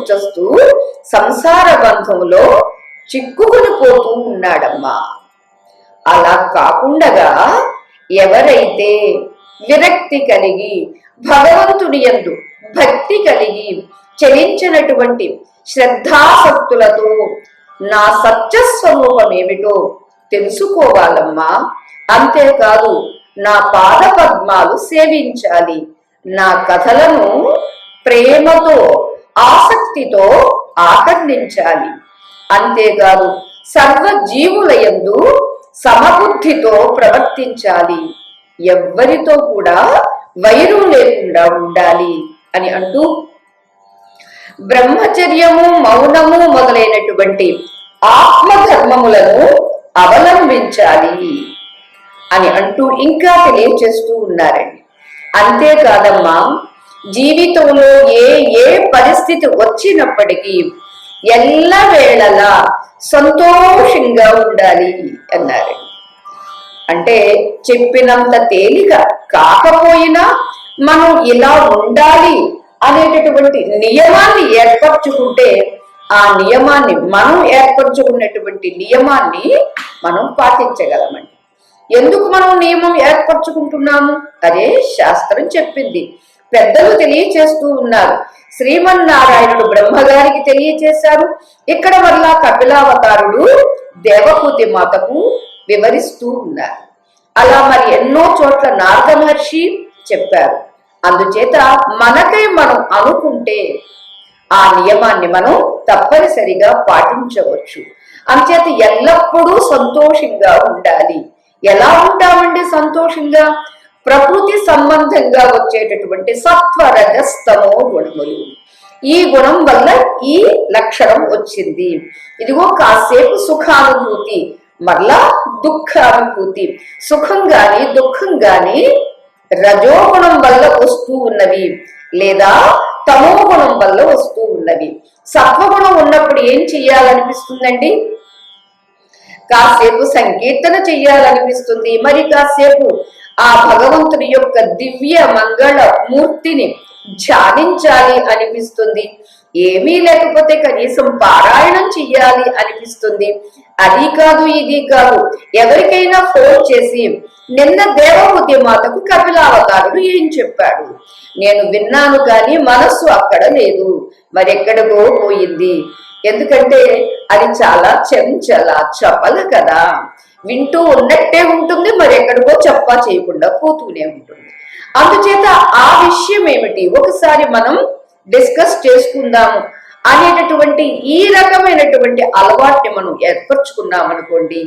చస్తూ సంసార బంధంలో చిక్కుకుని పోతూ ఉన్నాడమ్మా. అలా కాకుండా ఎవరైతే విరక్తి కలిగి భగవంతుని యందు భక్తి కలిగి చలించినటువంటి శ్రద్ధాసక్తులతో నా సత్యస్వరూపం ఏమిటో తెలుసుకోవాలమ్మా. అంతేకాదు నా పాద పద్మాలు సేవించాలి, నా కథలను ప్రేమతో ఆసక్తితో ఆకర్ణించాలి. అంతేకాదు సర్వజీవుల యందు సమబుద్ధితో ప్రవర్తించాలి, ఎవ్వరితో కూడా వైరం లేకుండా ఉండాలి అని అంటూ బ్రహ్మచర్యము, మౌనము మొదలైనటువంటి ఆత్మధర్మములను అవలంబించాలి అని అంటూ ఇంకా తెలియచేస్తూ ఉన్నారండి. అంతేకాదమ్మా, జీవితంలో ఏ ఏ పరిస్థితి వచ్చినప్పటికీ ఎల్లవేళలా సంతోషంగా ఉండాలి అన్నారు. అంటే చెప్పినంత తేలిక కాకపోయినా మనం ఇలా ఉండాలి అనేటటువంటి నియమాన్ని ఏర్పరచుకుంటే ఆ నియమాన్ని మనం ఏర్పరచుకున్నటువంటి నియమాన్ని మనం పాటించగలమండి. ఎందుకు మనం నియమం ఏర్పరచుకుంటున్నాము? అదే శాస్త్రం చెప్పింది, పెద్దలు తెలియచేస్తూ ఉన్నారు. శ్రీమన్నారాయణుడు బ్రహ్మగారికి తెలియచేశారు. ఇక్కడ వల్ల కపిలావతారుడు దేవహూతి మాతకు వివరిస్తూ ఉన్నారు. అలా మరి ఎన్నో చోట్ల నారద మహర్షి చెప్పారు. అందుచేత మనకై మనం అనుకుంటే ఆ నియమాన్ని మనం తప్పనిసరిగా పాటించవచ్చు. అందుచేత ఎల్లప్పుడూ సంతోషంగా ఉండాలి. ఎలా ఉంటామండి సంతోషంగా? ప్రకృతి సంబంధంగా వచ్చేటటువంటి సత్వరజస్తమో గుణములు, ఈ గుణం వల్ల ఈ లక్షణం వచ్చింది. ఇదిగో కాసేపు సుఖానుభూతి, మరలా దుఃఖానుభూతి. సుఖం గాని దుఃఖం గాని రజోగుణం వల్ల వస్తూ ఉన్నవి, లేదా తమో గుణం వల్ల వస్తూ ఉన్నవి. సత్వగుణం ఉన్నప్పుడు ఏం చెయ్యాలనిపిస్తుందండి? కాసేపు సంకీర్తన చెయ్యాలనిపిస్తుంది, మరి కాసేపు ఆ భగవంతుని యొక్క దివ్య మంగళ మూర్తిని ధ్యానించాలి అనిపిస్తుంది. ఏమీ లేకపోతే కనీసం పారాయణం చెయ్యాలి అనిపిస్తుంది. అది కాదు ఇది కాదు, ఎవరికైనా ఫోన్ చేసి నిన్న దేవహూతి మాతకు కపిలావతారుడు ఏం చెప్పాడు నేను విన్నాను, కానీ మనస్సు అక్కడ లేదు, మరెక్కడికో పోయింది. ఎందుకంటే అది చాలా చంచల చపల కదా, వింటూ ఉన్నట్టే ఉంటుంది, మరెక్కడికో చెప్పా చేయకుండా పోతూనే ఉంటుంది. అందుచేత ఆ విషయం ఏమిటి ఒకసారి మనం డిస్కస్ చేసుకుందాము అనేటటువంటి ఈ రకమైనటువంటి అలవాటుని మనం ఏర్పరచుకున్నాం అనుకోండి,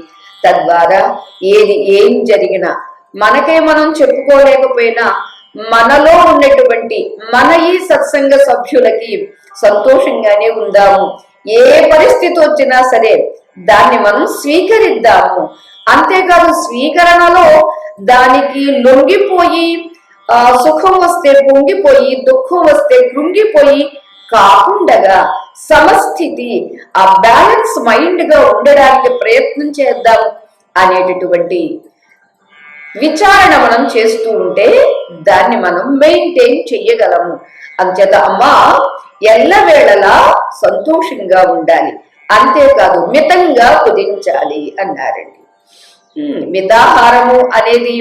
తద్వారా ఏం జరిగినా మనకే మనం చెప్పుకోలేకపోయినా మనలో ఉన్నటువంటి మన ఈ సత్సంగ సభ్యులకి సంతోషంగానే ఉందాము. ఏ పరిస్థితి వచ్చినా సరే దాన్ని మనం స్వీకరిద్దాము. అంతేకాదు స్వీకరణలో దానికి లొంగిపోయి సుఖం వస్తే పొంగిపోయి దుఃఖం వస్తే కృంగిపోయి కాకుండా సమస్థితి, ఆ బ్యాలెన్స్ మైండ్ గా ఉండడానికి ప్రయత్నం చేద్దాం అనేటటువంటి విచారణ మనం చేస్తూ ఉంటే దాన్ని మనం మెయింటైన్ చెయ్యగలము. అంచేత అమ్మా ఎల్లవేళలా సంతోషంగా ఉండాలి, అంతేకాదు మితంగా కుదించాలి అన్నారండి. మితాహారము అనేది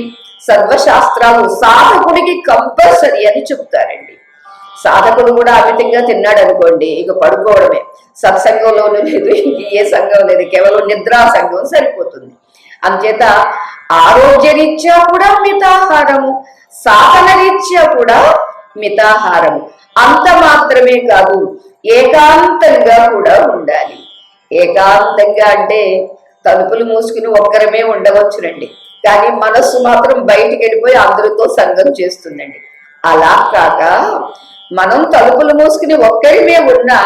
సర్వశాస్త్రాలు సాధకుడికి కంపల్సరీ అని చెప్తారండి. సాధకుడు కూడా అమితంగా తిన్నాడు అనుకోండి, ఇక పడుకోవడమే. సత్సంగంలోనూ లేదు, ఇంక ఏ సంఘం లేదు, కేవలం నిద్రా సంఘం సరిపోతుంది. అంచేత ఆరోగ్య రీత్యా కూడా మితాహారము, సాధన రీత్యా కూడా మితాహారము. అంత మాత్రమే కాదు, ఏకాంతంగా కూడా ఉండాలి. ఏకాంతంగా అంటే తలుపులు మూసుకుని ఒక్కరమే ఉండవచ్చునండి, కానీ మనస్సు మాత్రం బయటికి వెళ్ళిపోయి అందరితో సంఘం చేస్తుందండి. అలా కాక మనం తలుపులు మూసుకుని ఒక్కరిమే ఉన్నా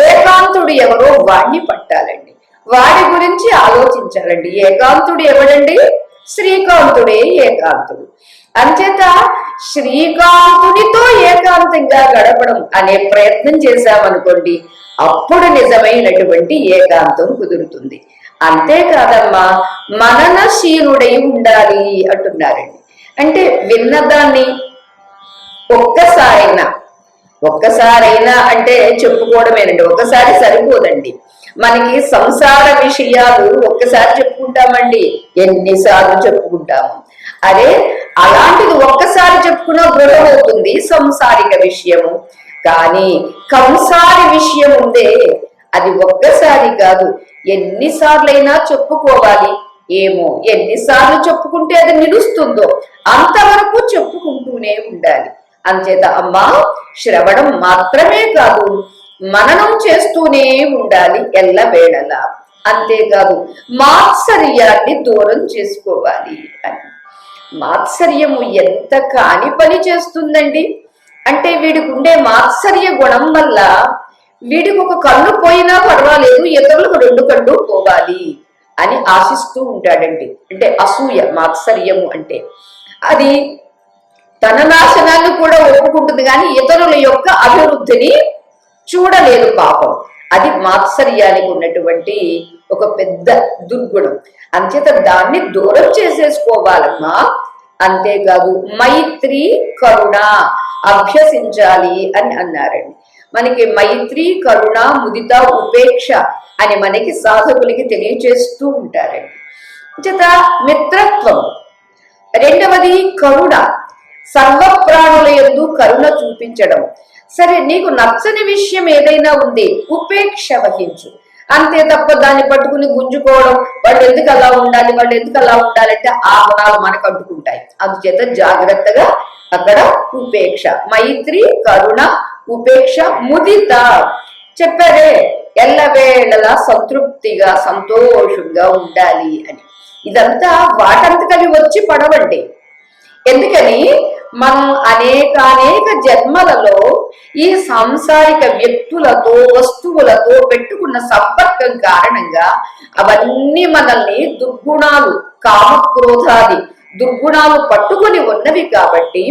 ఏకాంతుడు ఎవరో వాడిని పట్టాలండి, వాడి గురించి ఆలోచించాలండి. ఏకాంతుడు ఎవడండి? శ్రీకాంతుడే ఏకాంతుడు. అంచేత శ్రీకాంతునితో ఏకాంతంగా గడపడం అనే ప్రయత్నం చేశామనుకోండి, అప్పుడు నిజమైనటువంటి ఏకాంతం కుదురుతుంది. అంతేకాదమ్మా మననశీలుడై ఉండాలి అంటున్నారండి. అంటే విన్నదాన్ని ఒక్కసారైనా అంటే చెప్పుకోవడమేనండి, ఒక్కసారి సరిపోదండి. మనకి సంసార విషయాలు ఒక్కసారి చెప్పుకుంటామండి, ఎన్నిసార్లు చెప్పుకుంటాము. అదే అలాంటిది ఒక్కసారి చెప్పుకున్నా గృహం అవుతుంది సంసారిక విషయము. కానీ కంసారి విషయం ఉందే, అది ఒక్కసారి కాదు, ఎన్నిసార్లైనా చెప్పుకోవాలి. ఏమో ఎన్నిసార్లు చెప్పుకుంటే అది నిలుస్తుందో అంతవరకు చెప్పుకుంటూనే ఉండాలి. అంచేత అమ్మా శ్రవణం మాత్రమే కాదు, మననం చేస్తూనే ఉండాలి ఎల్లవేళలా. అంతేకాదు మాత్సర్యాన్ని దూరం చేసుకోవాలి అని. మాత్సర్యము ఎంత కాని పని చేస్తుందండి. అంటే వీడికి ఉండే మాత్సర్య గుణం వల్ల వీడికి ఒక కన్ను పోయినా పర్వాలేదు, ఇతరులకు 2 కళ్ళు పోవాలి అని ఆశిస్తూ ఉంటాడండి. అంటే అసూయ మాత్సర్యము అంటే అది తన నాశనాన్ని కూడా ఒప్పుకుంటుంది కానీ ఇతరుల యొక్క అభివృద్ధిని చూడలేదు పాపం. అది మాత్సర్యానికి ఉన్నటువంటి ఒక పెద్ద దుర్గుణం. అంచేత దాన్ని దూరం చేసేసుకోవాలమ్మా. అంతేకాదు మైత్రి కరుణ అభ్యసించాలి అని అన్నారండి. మనకి మైత్రి కరుణ ముదిత ఉపేక్ష అని మనకి సాధకులకి తెలియచేస్తూ ఉంటారండి. చేత మిత్రత్వం, రెండవది కరుణ, సర్వప్రాణుల యందు కరుణ చూపించడం. సరే, నీకు నచ్చని విషయం ఏదైనా ఉంది, ఉపేక్ష వహించు, అంతే తప్ప దాన్ని పట్టుకుని గుంజుకోవడం, వాళ్ళు ఎందుకు అలా ఉండాలి, వాళ్ళు ఎందుకు అలా ఉండాలంటే ఆ గుణాలు మనకు అడ్డుకుంటాయి. అందుచేత జాగ్రత్తగా అక్కడ ఉపేక్ష, మైత్రి కరుణ ఉపేక్ష ముదిత చెప్పారే, ఎల్లవేళలా సంతృప్తిగా సంతోషంగా ఉండాలి అని. ఇదంతా వాటంతకవి వచ్చి పడవండి. ఎందుకని మనం అనేక జన్మలలో ఈ సాంసారిక వ్యక్తులతో వస్తువులతో పెట్టుకున్న సంపర్కం కారణంగా అవన్నీ మనల్ని దుర్గుణాలు, కామక్రోధాది దుర్గుణాలు పట్టుకొని ఉన్నవి. కాబట్టి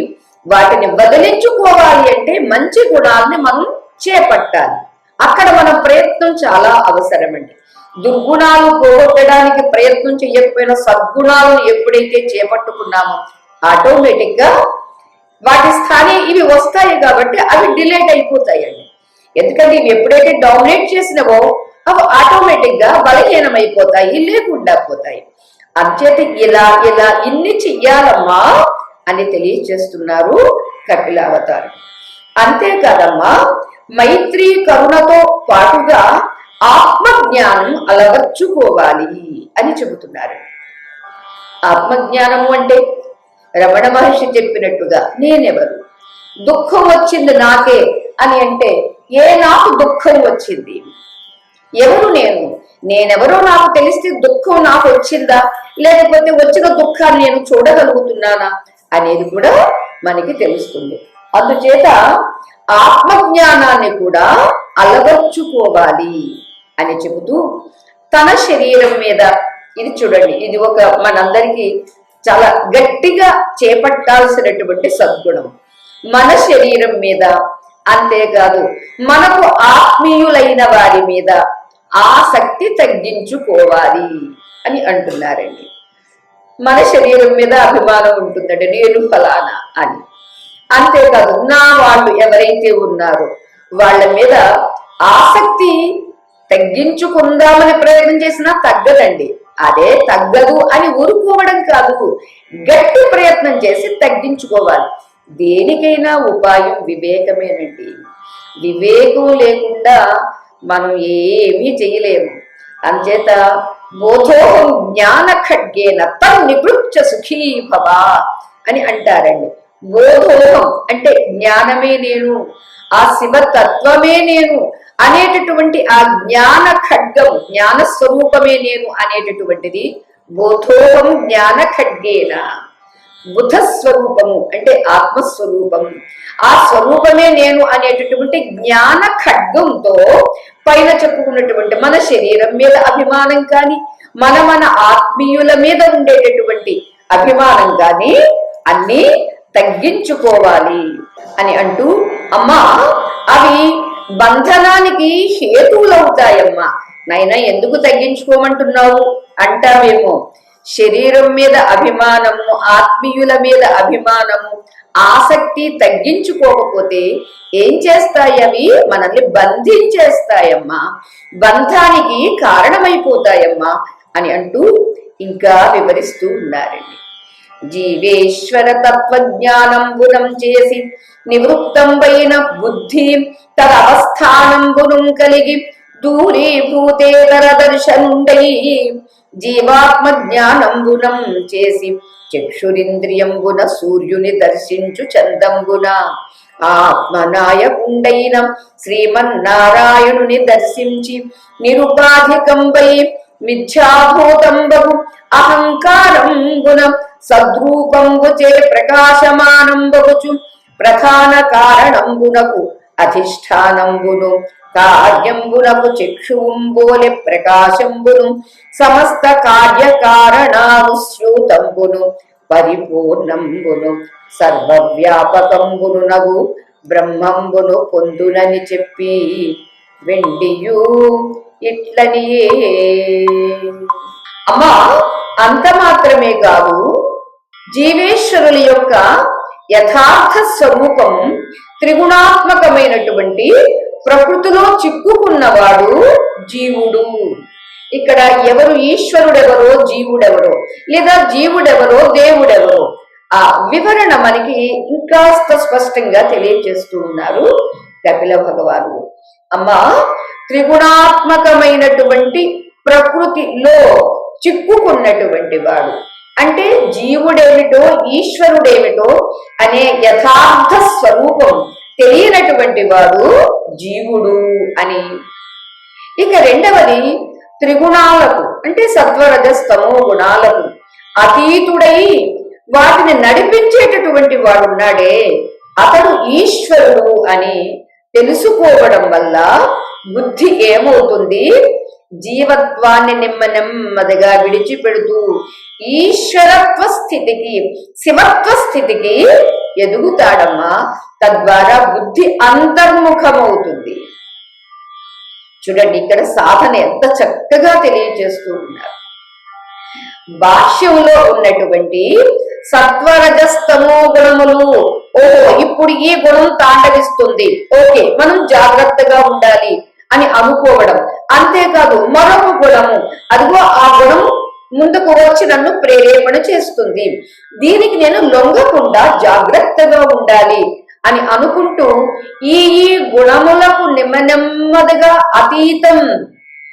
వాటిని వదిలించుకోవాలి అంటే మంచి గుణాలని మనం చేపట్టాలి. అక్కడ మన ప్రయత్నం చాలా అవసరమండి. దుర్గుణాలు పోగొట్టడానికి ప్రయత్నం చేయకపోయినా సద్గుణాలను ఎప్పుడైతే చేపట్టుకున్నామో ఆటోమేటిక్ గా వాటి స్థానే ఇవి వస్తాయి. కాబట్టి అవి డిలేట్ అయిపోతాయండి. ఎందుకంటే ఇవి ఎప్పుడైతే డామినేట్ చేసినవో అవి ఆటోమేటిక్ గా బలహీనమైపోతాయి, లేకుండా పోతాయి. అంచేత ఇలా ఇన్ని చెయ్యాలమ్మా అని తెలియచేస్తున్నారు కపిలావతారం. అంతేకాదమ్మా, మైత్రి కరుణతో పాటుగా ఆత్మజ్ఞానం అలవర్చుకోవాలి అని చెబుతున్నారు. ఆత్మజ్ఞానము అంటే రమణ మహర్షి చెప్పినట్టుగా నేనెవరు, దుఃఖం వచ్చింది నాకే అని అంటే నాకు దుఃఖం వచ్చింది, ఎవరు నేనెవరో నాకు తెలిస్తే దుఃఖం నాకు వచ్చిందా, లేకపోతే వచ్చిన దుఃఖాన్ని నేను చూడగలుగుతున్నానా అనేది కూడా మనకి తెలుస్తుంది. అందుచేత ఆత్మజ్ఞానాన్ని కూడా అలవర్చుకోవాలి అని చెబుతూ తన శరీరం మీద, ఇది చూడండి, ఇది ఒక మనందరికీ చాలా గట్టిగా చేపట్టాల్సినటువంటి సద్గుణం. మన శరీరం మీద, అంతేకాదు మనకు ఆత్మీయులైన వారి మీద ఆసక్తి తగ్గించుకోవాలి అని అంటున్నారండి. మన శరీరం మీద అభిమానం ఉంటుందండి, నేను ఫలానా అని. అంతేకాదు నా వాళ్ళు ఎవరైతే ఉన్నారో వాళ్ళ మీద ఆసక్తి తగ్గించుకుందామని ప్రయత్నం చేసినా తగ్గదండి. అదే తగ్గదు అని ఊరుకోవడం కాదు, గట్టి ప్రయత్నం చేసి తగ్గించుకోవాలి. దేనికైనా ఉపాయం వివేకమేనండి. వివేకం లేకుండా మనం ఏమీ చేయలేము. అంచేత బోధోహం జ్ఞాన ఖడ్గేన తన్నికృత్య సుఖీ భవ అని అంటారండి. బోధోహం అంటే జ్ఞానమే నేను, ఆ శివతత్వమే నేను అనేటటువంటి ఆ జ్ఞాన ఖడ్గం, జ్ఞాన స్వరూపమే నేను అనేటటువంటిది బోధోహం జ్ఞాన ఖడ్గేన. బుధ స్వరూపము అంటే ఆత్మస్వరూపము, ఆ స్వరూపమే నేను అనేటటువంటి జ్ఞాన ఖడ్గంతో పైన చెప్పుకున్నటువంటి మన శరీరం మీద అభిమానం కానీ, మన ఆత్మీయుల మీద ఉండేటటువంటి అభిమానం కానీ అన్ని తగ్గించుకోవాలి అని అంటూ, అమ్మా అవి బంధనానికి హేతువులవుతాయమ్మా. నైనా ఎందుకు తగ్గించుకోమంటున్నావు అంటావేమో. శరీరం మీద అభిమానము, ఆత్మీయుల మీద అభిమానము, ఆసక్తి తగ్గించుకోకపోతే ఏం చేస్తాయి? అవి మనల్ని బంధించేస్తాయమ్మా, బంధానికి కారణమైపోతాయమ్మా అని అంటూ ఇంకా వివరిస్తూ ఉన్నారండి. జీవేశ్వర తత్వజ్ఞానంబునం చేసి నివృత్తంబైన బుద్ధి తదవస్థానంబునం కలిగి దూరీభూతేతర దర్శనుండై జీవాత్మ జ్ఞానంబునం చేసి చక్షురింద్రియంబున సూర్యుని దర్శించు చందంబున ఆత్మనాయకుండైన శ్రీమన్నారాయణుని దర్శించి నిరుపాధికంబై మిథ్యాభూతంబగు అహంకారంబున సద్రూపంబు చే ప్రకాశమానంబగుచు ప్రధాన కారణంబునకు అధిష్టానంబును కార్యంబునకు చక్షువుంబోలె ప్రకాశంబును సమస్త కార్యకారణానుస్యూతంబును పరిపూర్ణంబును సర్వవ్యాపకంబును నగు బ్రహ్మంబును పొందునని చెప్పి వెండియు ఇట్లనియే. అమ్మా, అంత మాత్రమే కాదు, జీవేశ్వరుల యొక్క యథార్థ స్వరూపం త్రిగుణాత్మకమైనటువంటి ప్రకృతిలో చిక్కుకున్నవాడు జీవుడు. ఇక్కడ ఎవరు ఈశ్వరుడెవరో జీవుడెవరో, లేదా జీవుడెవరో దేవుడెవరో ఆ వివరణ మనకి ఇంకాస్త స్పష్టంగా తెలియజేస్తూ ఉన్నారు కపిల భగవానుడు. అమ్మా, త్రిగుణాత్మకమైనటువంటి ప్రకృతిలో చిక్కుకున్నటువంటి వాడు అంటే జీవుడేమిటో ఈశ్వరుడేమిటో అనే యథార్థ స్వరూపం తెలియనటువంటి వాడు జీవుడు అని. ఇక రెండవది, త్రిగుణాలకు అంటే సత్వరజస్తమో గుణాలకు అతీతుడై వాటిని నడిపించేటటువంటి వాడున్నాడే అతడు ఈశ్వరుడు అని తెలుసుకోవడం వల్ల బుద్ధి ఏమవుతుంది, జీవత్వాన్ని నెమ్మదిగా విడిచిపెడుతూ ఈశ్వరత్వ స్థితికి శివత్వ స్థితికి ఎదుగుతాడమ్మా. తద్వారా బుద్ధి అంతర్ముఖమవుతుంది. చూడండి, ఇక్కడ సాధన ఎంత చక్కగా తెలియజేస్తూ ఉన్నారు. భాష్యంలో ఉన్నటువంటి సత్వరజస్తమో గుణములు, ఓహో ఇప్పుడు ఈ గుణం తాండవిస్తుంది, ఓకే మనం జాగ్రత్తగా ఉండాలి అని అనుకోవడం. అంతేకాదు మరొక గుణము, అదిగో ఆ గుణం ముందుకు వచ్చి నన్ను ప్రేరేపణ చేస్తుంది, దీనికి నేను లొంగకుండా జాగ్రత్తగా ఉండాలి అని అనుకుంటూ ఈ గుణములకు నెమ్మదిగా అతీతం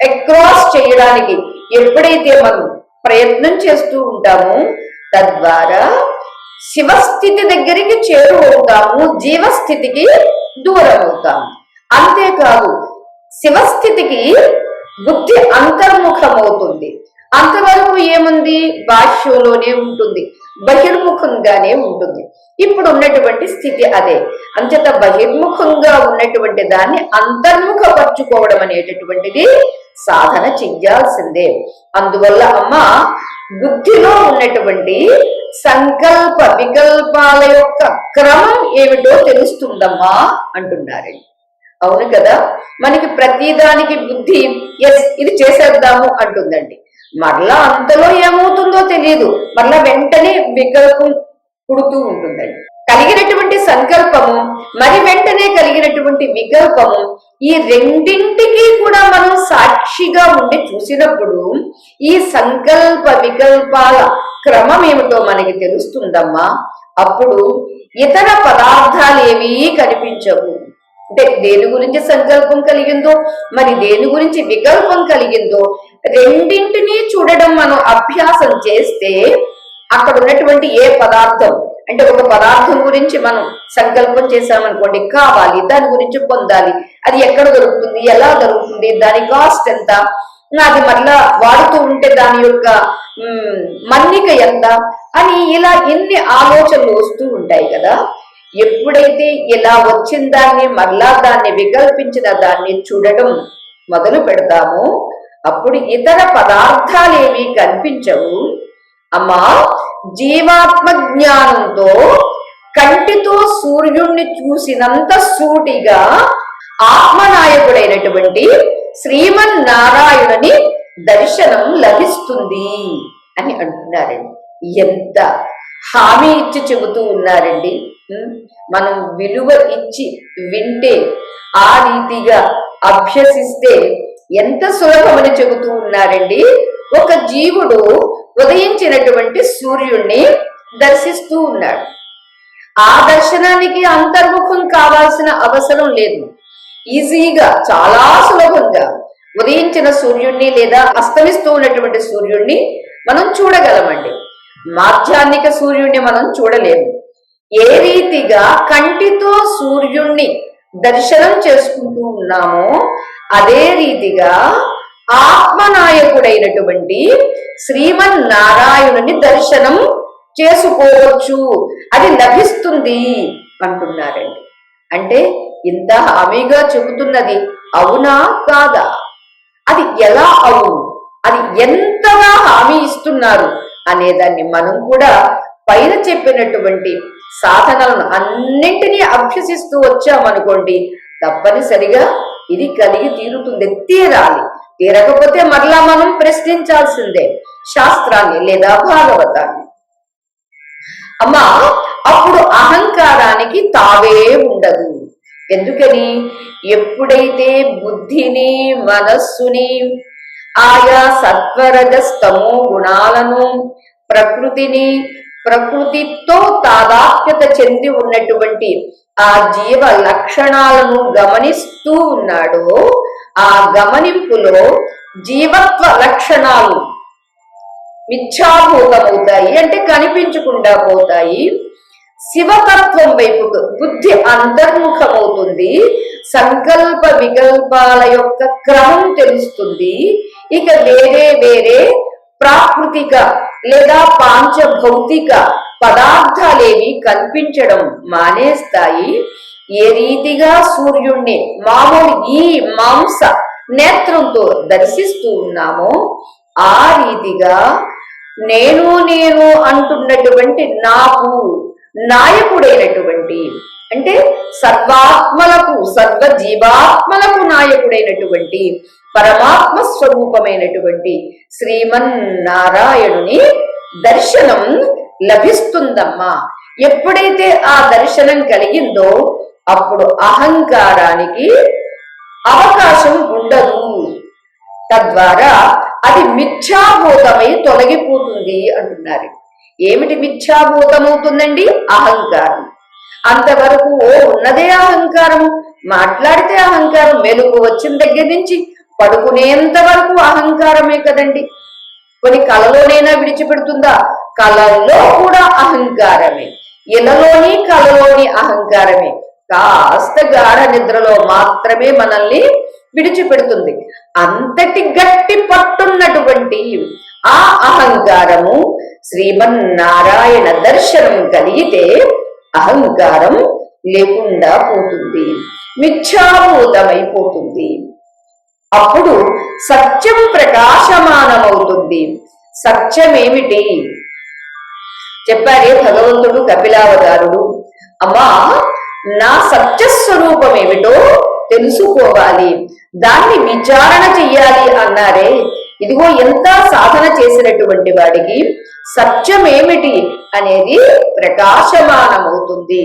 అక్రాస్ చేయడానికి ఎప్పుడైతే మనం ప్రయత్నం చేస్తూ ఉంటామో తద్వారా శివస్థితి దగ్గరికి చేరువవుతాము, జీవస్థితికి దూరం అవుతాము. అంతేకాదు శివస్థితికి బుద్ధి అంతర్ముఖమవుతుంది. అంతవరకు ఏముంది, భాష్యంలోనే ఉంటుంది, బహిర్ముఖంగానే ఉంటుంది. ఇప్పుడు ఉన్నటువంటి స్థితి అదే. అంచేత బహిర్ముఖంగా ఉన్నటువంటి దాన్ని అంతర్ముఖపరుచుకోవడం అనేటటువంటిది సాధన చెయ్యాల్సిందే. అందువల్ల అమ్మ, బుద్ధిలో ఉన్నటువంటి సంకల్ప వికల్పాల యొక్క క్రమం ఏమిటో తెలుస్తుందమ్మా అంటున్నారండి. అవును కదా, మనకి ప్రతిదానికి బుద్ధి ఎస్ ఇది చేసేద్దాము అంటుందండి. మరలా అంతలో ఏమవుతుందో తెలియదు, మరలా వెంటనే వికల్పం పుడుతూ ఉంటుందండి. కలిగినటువంటి సంకల్పము మరి వెంటనే కలిగినటువంటి వికల్పము, ఈ రెండింటికి కూడా మనం సాక్షిగా ఉండి చూసినప్పుడు ఈ సంకల్ప వికల్పాల క్రమం ఏమిటో మనకి తెలుస్తుందమ్మా. అప్పుడు ఇతర పదార్థాలు ఏవీ కనిపించవు. అంటే దేని గురించి సంకల్పం కలిగిందో మరి దేని గురించి వికల్పం కలిగిందో రెండింటినీ చూడడం మనం అభ్యాసం చేస్తే అక్కడ ఉన్నటువంటి ఏ పదార్థం, అంటే ఒక పదార్థం గురించి మనం సంకల్పం చేసామనుకోండి, కావాలి, దాని గురించి పొందాలి, అది ఎక్కడ దొరుకుతుంది, ఎలా దొరుకుతుంది, దాని కాస్ట్ ఎంత, అది మళ్ళా వాడుతూ ఉంటే దాని యొక్క మన్నిక ఎంత అని ఇలా ఎన్ని ఆలోచనలు వస్తూ ఉంటాయి కదా. ఎప్పుడైతే ఇలా వచ్చిన దాన్ని మరలా దాన్ని వికల్పించిన దాన్ని చూడడం మొదలు పెడతామో అప్పుడు ఇతర పదార్థాలు ఏమీ కనిపించవు. అమ్మా, జీవాత్మ జ్ఞానంతో కంటితో సూర్యుణ్ణి చూసినంత సూటిగా ఆత్మనాయకుడైనటువంటి శ్రీమన్నారాయణుని దర్శనం లభిస్తుంది అని అంటున్నారండి. ఎంత హామీ ఇచ్చి చెబుతూ ఉన్నారండి. మనం విలువ ఇచ్చి వింటే, ఆ రీతిగా అభ్యసిస్తే ఎంత సులభమని చెబుతూ ఉన్నారండి. ఒక జీవుడు ఉదయించినటువంటి సూర్యుణ్ణి దర్శిస్తూ ఉన్నాడు. ఆ దర్శనానికి అంతర్ముఖం కావాల్సిన అవసరం లేదు. ఈజీగా చాలా సులభంగా ఉదయించిన సూర్యుణ్ణి లేదా అస్తమిస్తూ ఉన్నటువంటి సూర్యుణ్ణి మనం చూడగలమండి. మాధ్యాహ్నిక సూర్యుణ్ణి మనం చూడలేము. ఏ రీతిగా కంటితో సూర్యుణ్ణి దర్శనం చేసుకుంటూ ఉన్నామో అదే రీతిగా ఆత్మనాయకుడైనటువంటి శ్రీమన్నారాయణుని దర్శనం చేసుకోవచ్చు, అది లభిస్తుంది అంటున్నారండి. అంటే ఇంత హామీగా చెబుతున్నది అవునా కాదా, అది ఎలా అవును, అది ఎంతగా హామీ ఇస్తున్నారు అనేదాన్ని మనం కూడా పైన చెప్పినటువంటి సాధనలను అన్నింటినీ అభ్యసిస్తూ వచ్చామనుకోండి, తప్పనిసరిగా ఇది కలిగి తీరుతుంది, తీరాలి. తీరకపోతే మరలా మనం ప్రశ్నించాల్సిందే శాస్త్రాన్ని లేదా భాగవతాన్ని. అమ్మా, అప్పుడు అహంకారానికి తావే ఉండదు. ఎందుకని? ఎప్పుడైతే బుద్ధిని మనస్సుని ఆయా సత్వరజస్తమో గుణాలను ప్రకృతితో తాదాత్మ్యత చెంది ఉన్నటువంటి ఆ జీవ లక్షణాలను గమనిస్తూ ఉన్నాడో, ఆ గమనింపులో జీవత్వ లక్షణాలు మిథ్యాభూతమవుతాయి, అంటే కనిపించకుండా పోతాయి. శివతత్వం వైపుకు బుద్ధి అంతర్ముఖమవుతుంది. సంకల్ప వికల్పాల యొక్క క్రమం తెలుస్తుంది. ఇక వేరే వేరే ప్రాకృతిక లేదా పాంచభౌతిక పదార్థాలేవి కల్పించడం మానేస్తాయి. ఏ రీతిగా సూర్యుణ్ణి మామూలు ఈ మాంస నేత్రంతో దర్శిస్తూ ఉన్నామో, ఆ రీతిగా నేను అంటున్నటువంటి నాకు నాయకుడైనటువంటి, అంటే సర్వాత్మలకు సర్వజీవాత్మలకు నాయకుడైనటువంటి పరమాత్మ స్వరూపమైనటువంటి శ్రీమన్నారాయణుని దర్శనం లభిస్తుందమ్మా. ఎప్పుడైతే ఆ దర్శనం కలిగిందో అప్పుడు అహంకారానికి అవకాశం ఉండదు. తద్వారా అది మిథ్యాభూతమై తొలగిపోతుంది అంటున్నారు. ఏమిటి మిథ్యాభూతమవుతుందండి? అహంకారం. అంతవరకు ఉన్నదే అహంకారము, మాట్లాడితే అహంకారం, మెలుగు వచ్చిన దగ్గర నుంచి పడుకునేంత వరకు అహంకారమే కదండి. కొన్ని కలలోనైనా విడిచిపెడుతుందా? కళల్లో కూడా అహంకారమే, ఇలలోని కళలోని అహంకారమే. కాస్త గాఢ నిద్రలో మాత్రమే మనల్ని విడిచిపెడుతుంది. అంతటి గట్టి పట్టున్నటువంటి ఆ అహంకారము శ్రీమన్నారాయణ దర్శనం కలిగితే అహంకారం లేకుండా పోతుంది, మిథ్యాభూతమైపోతుంది. అప్పుడు సత్యం ప్రకాశమానమవుతుంది. సత్యమేమిటి చెప్పారే భగవంతుడు కపిలావతారుడు. అమ్మా, నా సత్యస్వరూపం ఏమిటో తెలుసుకోవాలి, దాన్ని విచారణ చెయ్యాలి అన్నారే. ఇదిగో ఎంత సాధన చేసినటువంటి వాడికి సత్యమేమిటి అనేది ప్రకాశమానమవుతుంది,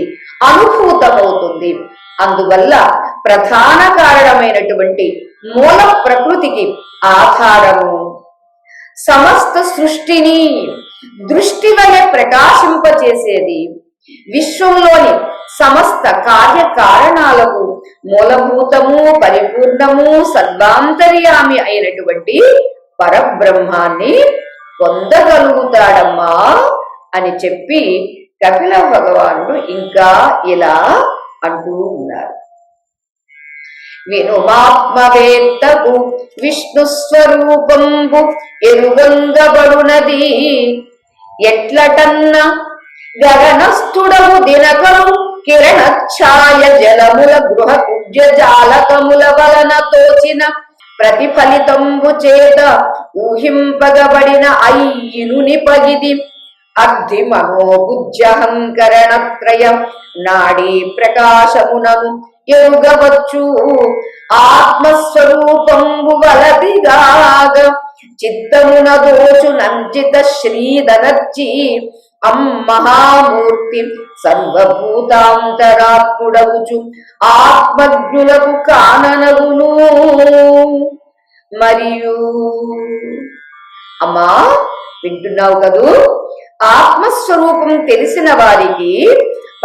అనుభూతమవుతుంది. అందువల్ల ప్రధాన కారణమైనటువంటి మూల ప్రకృతికి ఆధారము సమస్త సృష్టిని దృష్టి వలె ప్రకాశింపచేసేది, విశ్వంలోని సమస్త కార్యకారణాలకు మూలభూతము పరిపూర్ణము సర్వాంతర్యామి అయినటువంటి పరబ్రహ్మాన్ని పొందగలుగుతాడమ్మా అని చెప్పి కపిల భగవానుడు ఇంకా ఇలా అంటూ ఉన్నారు. వినుమాత్మవేత్తకు విష్ణు స్వరూపంబు ఎరుగంగబడునది ఎట్లటన్న గగనస్థుడము దినకరు కిరణఛాయ జలముల గృహ కుడ్యజాలకముల వలన తోచిన ప్రతిఫలితంబు చేత ఊహింపగబడిన అయ్యినుని పగిది అర్ధి మనోబుజ్జహంకరణత్రయం నాడీ ప్రకాశమునను ఎరుగవచ్చు. ఆత్మస్వరూపంబు వలదిగాగ చిత్తమున దోచు నంచిత శ్రీధనర్చి అమ్మహామూర్తి సర్వభూతాంతరాత్ముడగుచు ఆత్మజ్ఞులకు కాననగును. మరియు అమ్మా, వింటున్నావు కదూ, ఆత్మస్వరూపం తెలిసిన వారికి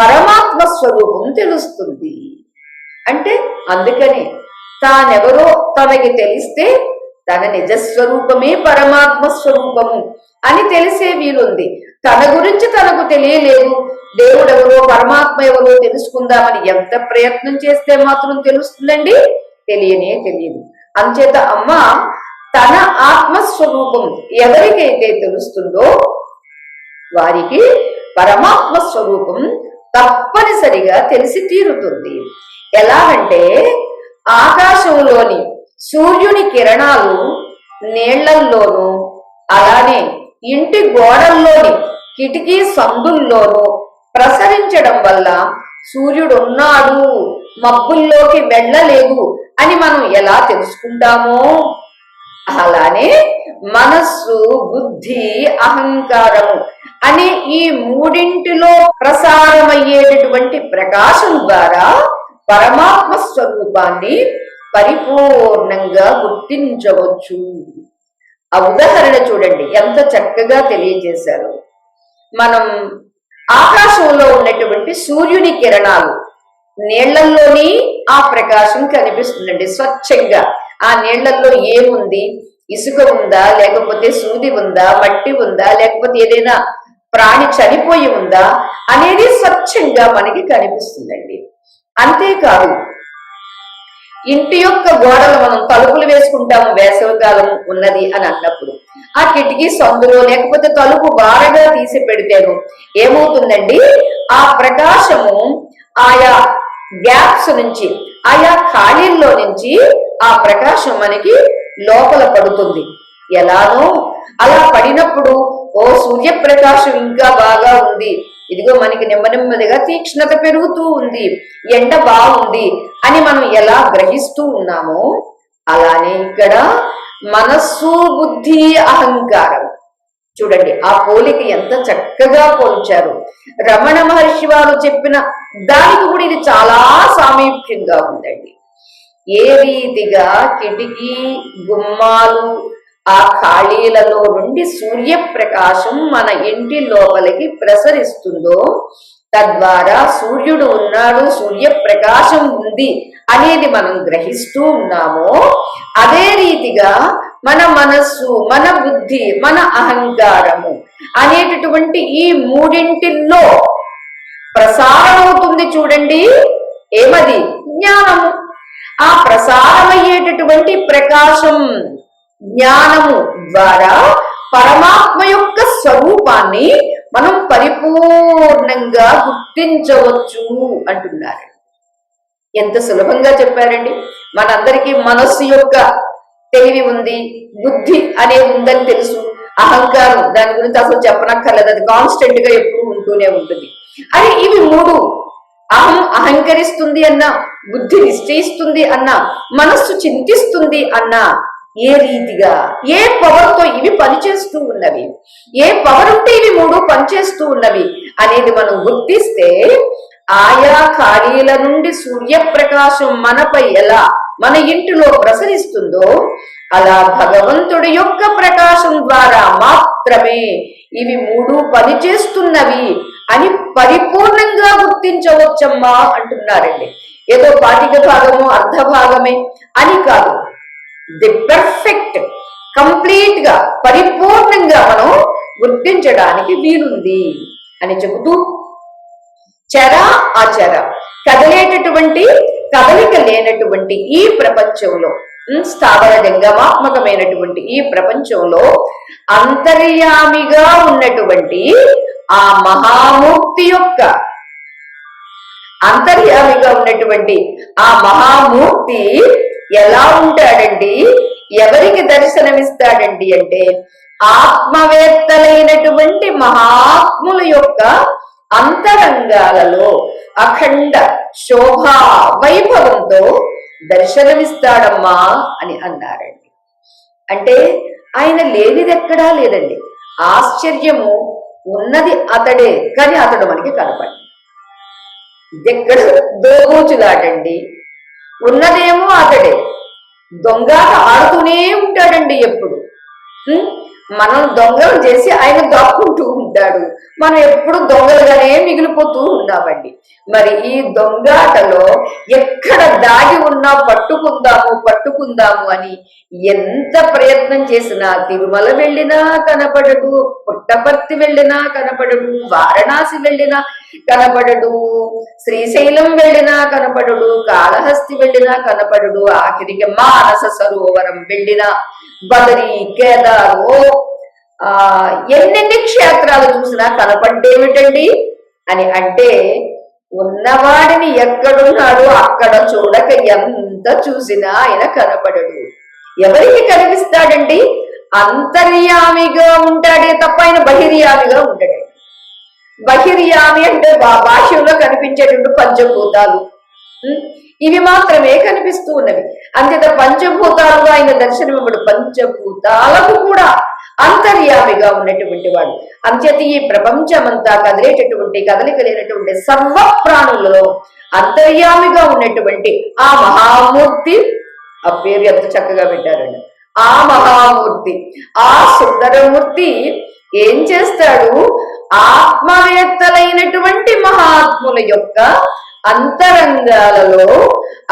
పరమాత్మ స్వరూపం తెలుస్తుంది. అంటే అందుకని తానెవరో తనకి తెలిస్తే తన నిజస్వరూపమే పరమాత్మ స్వరూపము అని తెలిసే వీలుంది. తన గురించి తనకు తెలియలేదు, దేవుడెవరో పరమాత్మ ఎవరో తెలుసుకుందామని ఎంత ప్రయత్నం చేస్తే మాత్రం తెలుస్తుందండి? తెలియనే తెలియదు. అంచేత అమ్మ తన ఆత్మస్వరూపం ఎవరికైతే తెలుస్తుందో వారికి పరమాత్మ స్వరూపం తప్పనిసరిగా తెలిసి తీరుతుంది. ఎలాగంటే ఆకాశంలోని సూర్యుని కిరణాలు నీళ్లల్లోనూ, అలానే ఇంటి గోడల్లోని కిటికీ సందుల్లోనూ ప్రసరించడం వల్ల సూర్యుడున్నాడు, మబ్బుల్లోకి వెళ్ళలేదు అని మనం ఎలా తెలుసుకుంటామో అలానే మనస్సు, బుద్ధి, అహంకారము అనే ఈ మూడింటిలో ప్రసారమయ్యేటటువంటి ప్రకాశం ద్వారా పరమాత్మ స్వరూపాన్ని పరిపూర్ణంగా గుర్తించవచ్చు. ఆ ఉదాహరణ చూడండి ఎంత చక్కగా తెలియజేశారు. మనం ఆకాశంలో ఉన్నటువంటి సూర్యుని కిరణాలు నీళ్లల్లోని ఆ ప్రకాశం కనిపిస్తుందండి స్వచ్ఛంగా. ఆ నీళ్లలో ఏముంది, ఇసుక ఉందా, లేకపోతే సూది ఉందా, మట్టి ఉందా, లేకపోతే ఏదైనా ప్రాణి చనిపోయి ఉందా అనేది స్వచ్ఛంగా మనకి కనిపిస్తుందండి. అంతేకాదు ఇంటి యొక్క గోడలు మనం తలుపులు వేసుకుంటాము వేసవికాలం ఉన్నది అని అన్నప్పుడు ఆ కిటికీ సందులో లేకపోతే తలుపు బారగా తీసి పెడితేను ఏమవుతుందండి, ఆ ప్రకాశము ఆయా గ్యాప్స్ నుంచి, ఆయా ఖాళీల్లో నుంచి ఆ ప్రకాశం మనకి లోపల పడుతుంది. ఎలానో అలా పడినప్పుడు ఓ సూర్యప్రకాశం ఇంకా బాగా ఉంది, ఇదిగో మనకి నెమ్మదిగా తీక్ష్ణత పెరుగుతూ ఉంది, ఎండ బాగుంది అని మనం ఎలా గ్రహిస్తూ ఉన్నామో అలానే ఇక్కడ మనస్సు, బుద్ధి, అహంకారం చూడండి ఆ పోలిక ఎంత చక్కగా పోల్చారు. రమణ మహర్షి వారు చెప్పిన దానికి కూడా ఇది చాలా సామీప్యంగా ఉందండి. ఏ రీతిగా కిటికీ, గుమ్మాలు, ఆ ఖాళీలలో నుండి సూర్యప్రకాశం మన ఇంటి లోపలికి ప్రసరిస్తుందో, తద్వారా సూర్యుడు ఉన్నాడు, సూర్యప్రకాశం ఉంది అనేది మనం గ్రహిస్తూ ఉన్నామో, అదే రీతిగా మన మనస్సు, మన బుద్ధి, మన అహంకారము అనేటటువంటి ఈ మూడింటిల్లో ప్రసారమవుతుంది చూడండి. ఏమది? జ్ఞానము. ఆ ప్రసారమయ్యేటటువంటి ప్రకాశం, జ్ఞానము ద్వారా పరమాత్మ యొక్క స్వరూపాన్ని మనం పరిపూర్ణంగా గుర్తించవచ్చు అంటున్నారు. ఎంత సులభంగా చెప్పారండి. మనందరికీ మనస్సు యొక్క తెలివి ఉంది, బుద్ధి అనేది ఉందని తెలుసు, అహంకారం దాని గురించి అసలు చెప్పనక్కర్లేదు, అది కాన్స్టెంట్ గా ఎప్పుడు ఉంటూనే ఉంటుంది. అని ఇవి మూడు, అహం అహంకరిస్తుంది అన్నా, బుద్ధి నిశ్చయిస్తుంది అన్నా, మనస్సు చింతిస్తుంది అన్నా, ఏ రీతిగా ఏ పవర్ తో ఇవి పనిచేస్తూ ఉన్నవి, ఏ పవర్ ఉంటే ఇవి మూడు పనిచేస్తూ ఉన్నవి అనేది మనం గుర్తిస్తే ఆయా ఖాళీల నుండి సూర్యప్రకాశం మనపై ఎలా మన ఇంటిలో ప్రసరిస్తుందో అలా భగవంతుడి యొక్క ప్రకాశం ద్వారా మాత్రమే ఇవి మూడు పనిచేస్తున్నవి అని పరిపూర్ణంగా గుర్తించవచ్చమ్మా అంటున్నారండి. ఏదో పాతిక భాగము అర్ధ భాగమే అని కాదు, ది పర్ఫెక్ట్ కంప్లీట్ గా పరిపూర్ణంగా మనం గుర్తించడానికి వీలుంది అని చెబుతూ చర అచర కదలేటటువంటి కదలిక లేనటువంటి ఈ ప్రపంచంలో, స్థావర జంగమాత్మకమైనటువంటి ఈ ప్రపంచంలో అంతర్యామిగా ఉన్నటువంటి ఆ మహామూర్తి యొక్క అంతర్యామిగా ఉన్నటువంటి ఆ మహామూర్తి ఎలా ఉంటాడండి, ఎవరికి దర్శనమిస్తాడండి అంటే ఆత్మవేత్తలైనటువంటి మహాత్ముల యొక్క అంతరంగాలలో అఖండ శోభా వైభవంతో దర్శనమిస్తాడమ్మా అని అన్నారండి. అంటే ఆయన లేనిదెక్కడా లేదండి, ఆశ్చర్యము ఉన్నది అతడే, కానీ అతడు మనకి కనపడి ఇదెక్కడ దోబూచులాటండి. ఉన్నదేమో అతడే, దొంగాట ఆడుతూనే ఉంటాడండి ఎప్పుడు. మనం దొంగలు చేసి ఆయన దాక్కుంటూ ఉంటాడు, మనం ఎప్పుడు దొంగలుగానే మిగిలిపోతూ ఉన్నామండి. మరి ఈ దొంగాటలో ఎక్కడ దాగి ఉన్నా పట్టుకుందాము అని ఎంత ప్రయత్నం చేసినా తిరుమల వెళ్ళినా కనపడడు, పుట్టపర్తి వెళ్ళినా కనపడడు, వారణాసి వెళ్ళినా కనపడడు, శ్రీశైలం వెళ్ళినా కనపడడు, కాళహస్తి వెళ్ళినా కనపడడు, ఆఖరికి మానస సరోవరం వెళ్ళినా, బదరి, కేదారు, ఎన్నెన్ని క్షేత్రాలు చూసినా కనపడ్డేమిటండి అని అంటే ఉన్నవాడిని ఎక్కడున్నాడు అక్కడ చూడక ఎంత చూసినా ఆయన కనపడడు. ఎవరికి కనిపిస్తాడండి? అంతర్యామిగా ఉంటాడే తప్ప ఆయన బహిర్యామిగా ఉంటాడు. బహిర్యామి అంటే భాష్యంలో కనిపించేటువంటి పంచభూతాలు, ఇవి మాత్రమే కనిపిస్తూ ఉన్నవి. అంతేత పంచభూతాలుగా ఆయన దర్శనమివ్వడు, పంచభూతాలకు కూడా అంతర్యామిగా ఉన్నటువంటి వాడు. అంచేత ఈ ప్రపంచమంతా కదిలేటటువంటి కదలిక లేనటువంటి సర్వ ప్రాణులలో అంతర్యామిగా ఉన్నటువంటి ఆ మహామూర్తి, ఆ పేరు ఎంత చక్కగా పెట్టారండి, ఆ మహామూర్తి, ఆ సుందరమూర్తి ఏం చేస్తాడు? ఆత్మవేత్తలైనటువంటి మహాత్ముల యొక్క అంతరంగాలలో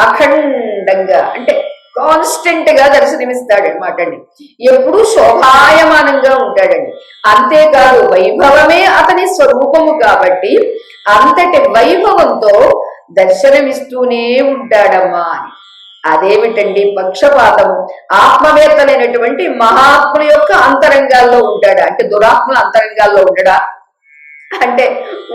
అఖండంగా అంటే కాన్స్టెంట్ గా దర్శనమిస్తాడనమాట అండి. ఎప్పుడూ శోభాయమానంగా ఉంటాడండి. అంతేకాదు వైభవమే అతని స్వరూపము కాబట్టి అంతటి వైభవంతో దర్శనమిస్తూనే ఉంటాడమ్మా అని. అదేమిటండి పక్షపాతము? ఆత్మవేత్తలైనటువంటి మహాత్ముల యొక్క అంతరంగాల్లో ఉంటాడా అంటే దురాత్మల అంతరంగాల్లో ఉండడా అంటే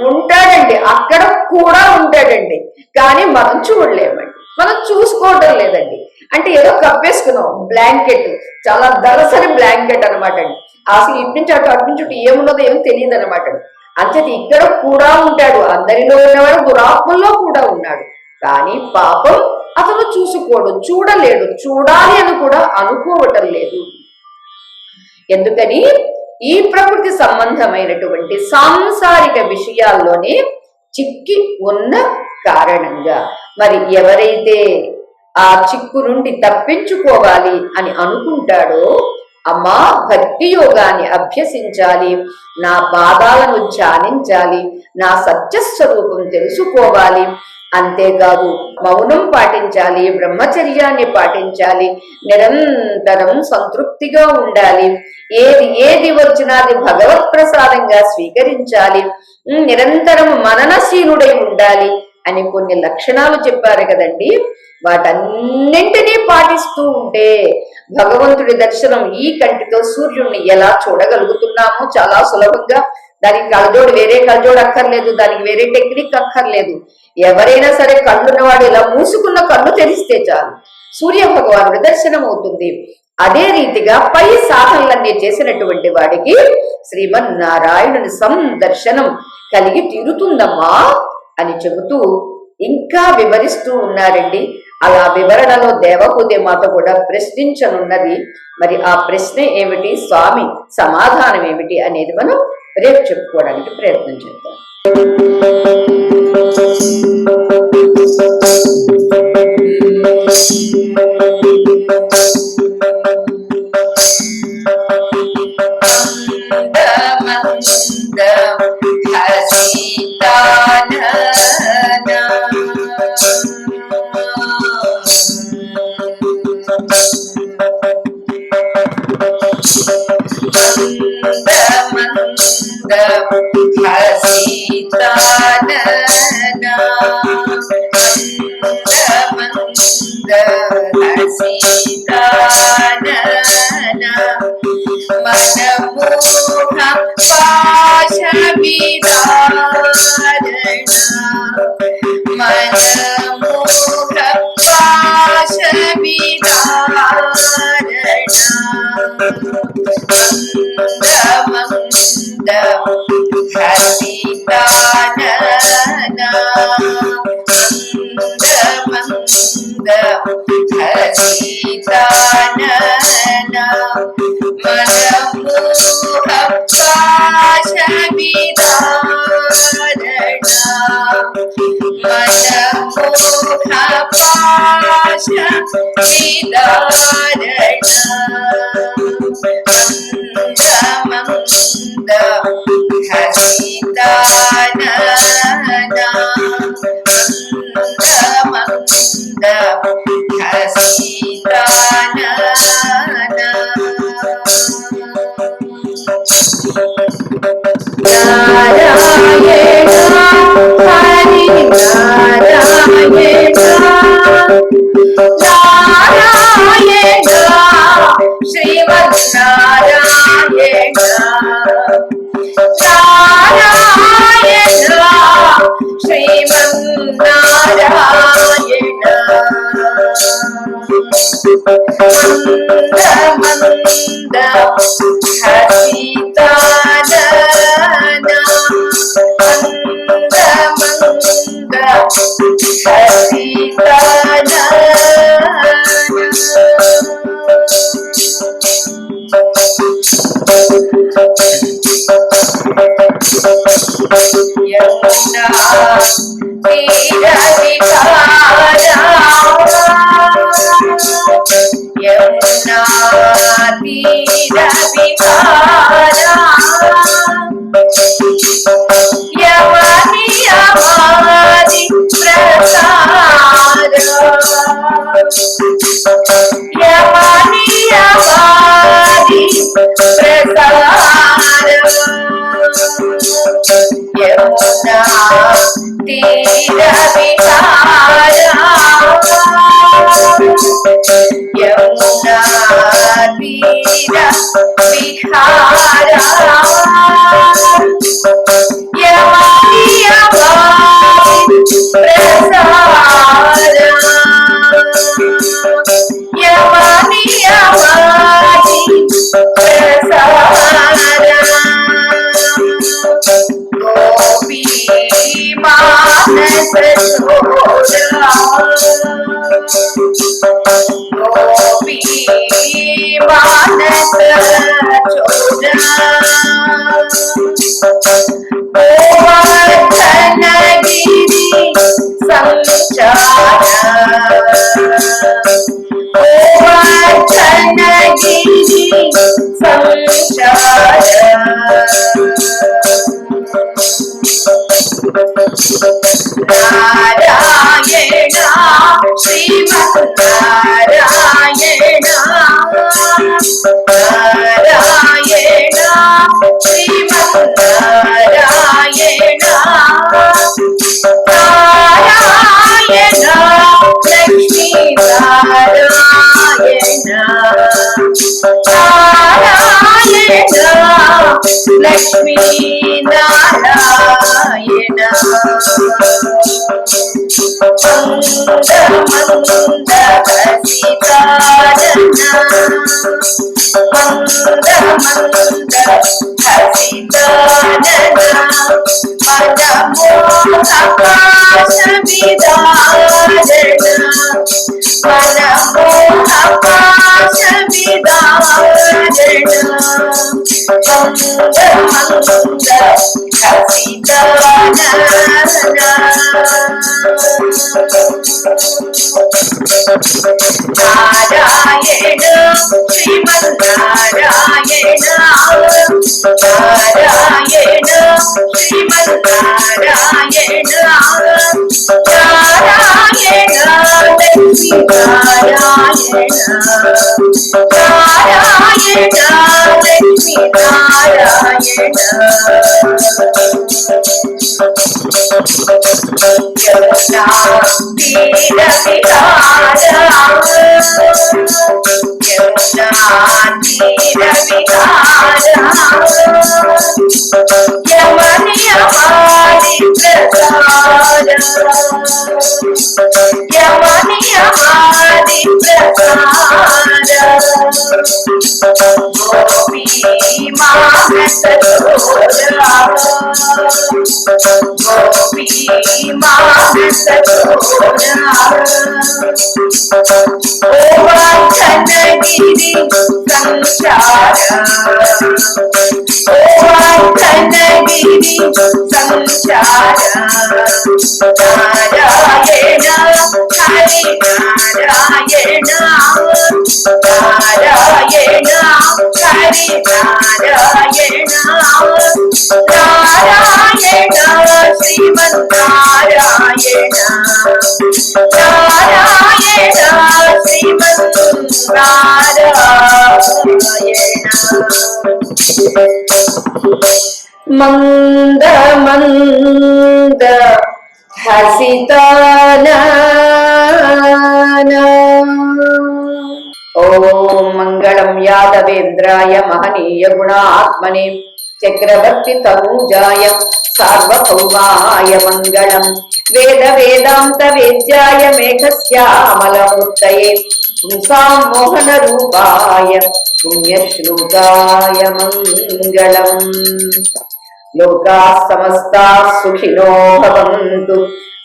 ఉంటాడండి, అక్కడ కూడా ఉంటాడండి. కానీ మనం చూడలేమండి, మనం చూసుకోవడం లేదండి. అంటే ఏదో కప్పేసుకున్నాం బ్లాంకెట్, చాలా దళసరి బ్లాంకెట్ అనమాట అండి. అసలు ఇటు నుంచి అటు నుంచి అటు ఏమున్నదో ఏమో తెలియదు అనమాట అండి. అంచేది ఇక్కడ కూడా ఉంటాడు, అందరిలో ఉన్నవాడు దురాత్మల్లో కూడా ఉన్నాడు. కానీ పాపం అతను చూసుకోడు, చూడలేడు, చూడాలి అని కూడా అనుకోవటం లేదు. ఎందుకని? ఈ ప్రకృతి సంబంధమైనటువంటి సాంసారిక విషయాల్లోనే చిక్కి ఉన్న కారణంగా. మరి ఎవరైతే ఆ చిక్కు నుండి తప్పించుకోవాలి అని అనుకుంటాడో, అమ్మా భక్తి యోగాన్ని అభ్యసించాలి, నా పాదాలను ధ్యానించాలి, నా సత్యస్వరూపం తెలుసుకోవాలి, అంతేకాదు మౌనం పాటించాలి, బ్రహ్మచర్యాన్ని పాటించాలి, నిరంతరం సంతృప్తిగా ఉండాలి, ఏది వచ్చినా అది భగవత్ ప్రసాదంగా స్వీకరించాలి, నిరంతరం మననశీలుడై ఉండాలి అని కొన్ని లక్షణాలు చెప్పారు కదండి. వాటన్నింటినీ పాటిస్తూ ఉంటే భగవంతుడి దర్శనం ఈ కంటితో సూర్యుడిని ఎలా చూడగలుగుతున్నామో చాలా సులభంగా. దానికి కళ్ళజోడు, వేరే కళ్ళజోడు అక్కర్లేదు, దానికి వేరే టెక్నిక్ అక్కర్లేదు. ఎవరైనా సరే కళ్ళున్నవాడు ఇలా మూసుకున్న కళ్ళు తెరిస్తే చాలు సూర్య భగవానుడి దర్శనం అవుతుంది. అదే రీతిగా పై సాధనలన్నీ చేసినటువంటి వాడికి శ్రీమన్నారాయణుని సందర్శనం కలిగి తీరుతుందమ్మా అని చెబుతూ ఇంకా వివరిస్తూ ఉన్నారండి. అలా వివరణలో దేవహూతి మాత కూడా ప్రశ్నించనున్నది. మరి ఆ ప్రశ్న ఏమిటి, స్వామి సమాధానం ఏమిటి అనేది మనం రేపు చెప్పుకోవడానికి ప్రయత్నం చేద్దాం. తీర విహారా యమునా తీర విహారా యమని యమాది ప్రసార యమని యమాది ప్రసార యమునా తీర విహారా యమునా తీర విహారా యమని యమాది ప్రసార యమని యమాది ప్రసార గోపీ మానస చోరా గోపీ మానస చోరా గోవర్ధనగిరి సంచార గోవర్ధనగిరి సంచార నారాయణ శ్రీమన్నారాయణ నారాయణ శ్రీమన్నారాయణ నారాయణ లక్ష్మీ నారాయణ నారాయణ లక్ష్మీ నారాయణ మంద హసితారణ మంద హసితారణ మనమోహకాశ విదారణ మనమోహకాశ విదారణ మంద హసితారణ నారాయణ శ్రీమన్నారాయణ నారాయణ శ్రీమన్నారాయణ నారాయణ లక్ష్మీ నారాయణ నారాయణ లక్ష్మీ నారాయణ యమునా తీర విహారా యమునా తీర విహారా యమని యమాది ప్రసార యమని యమాది ప్రసార గోపీ మానస చోరా గోపీ మానస చోరా గోవర్ధనగిరి సంచార గోవర్ధనగిరి సంచార నారాయణ హరి నారాయణ నారాయణ హరి నారాయణ నారాయణ శ్రీమన్నారాయణ నారాయణ శ్రీమన్నారాయణ మంద మంద హసితానా ఓం మంగళం యాదవేంద్రాయ మహనీయ గుణాత్మనే చక్రవర్తి తనూజాయ సార్వభౌమాయ మంగళం వేద వేదాంత వేద్యాయ మేఘశ్యామలమూర్తయే పుంసాం మోహన రూపాయ పుణ్యశ్లోకాయ మంగళం లోకాః సమస్తాః సుఖినో భవంతు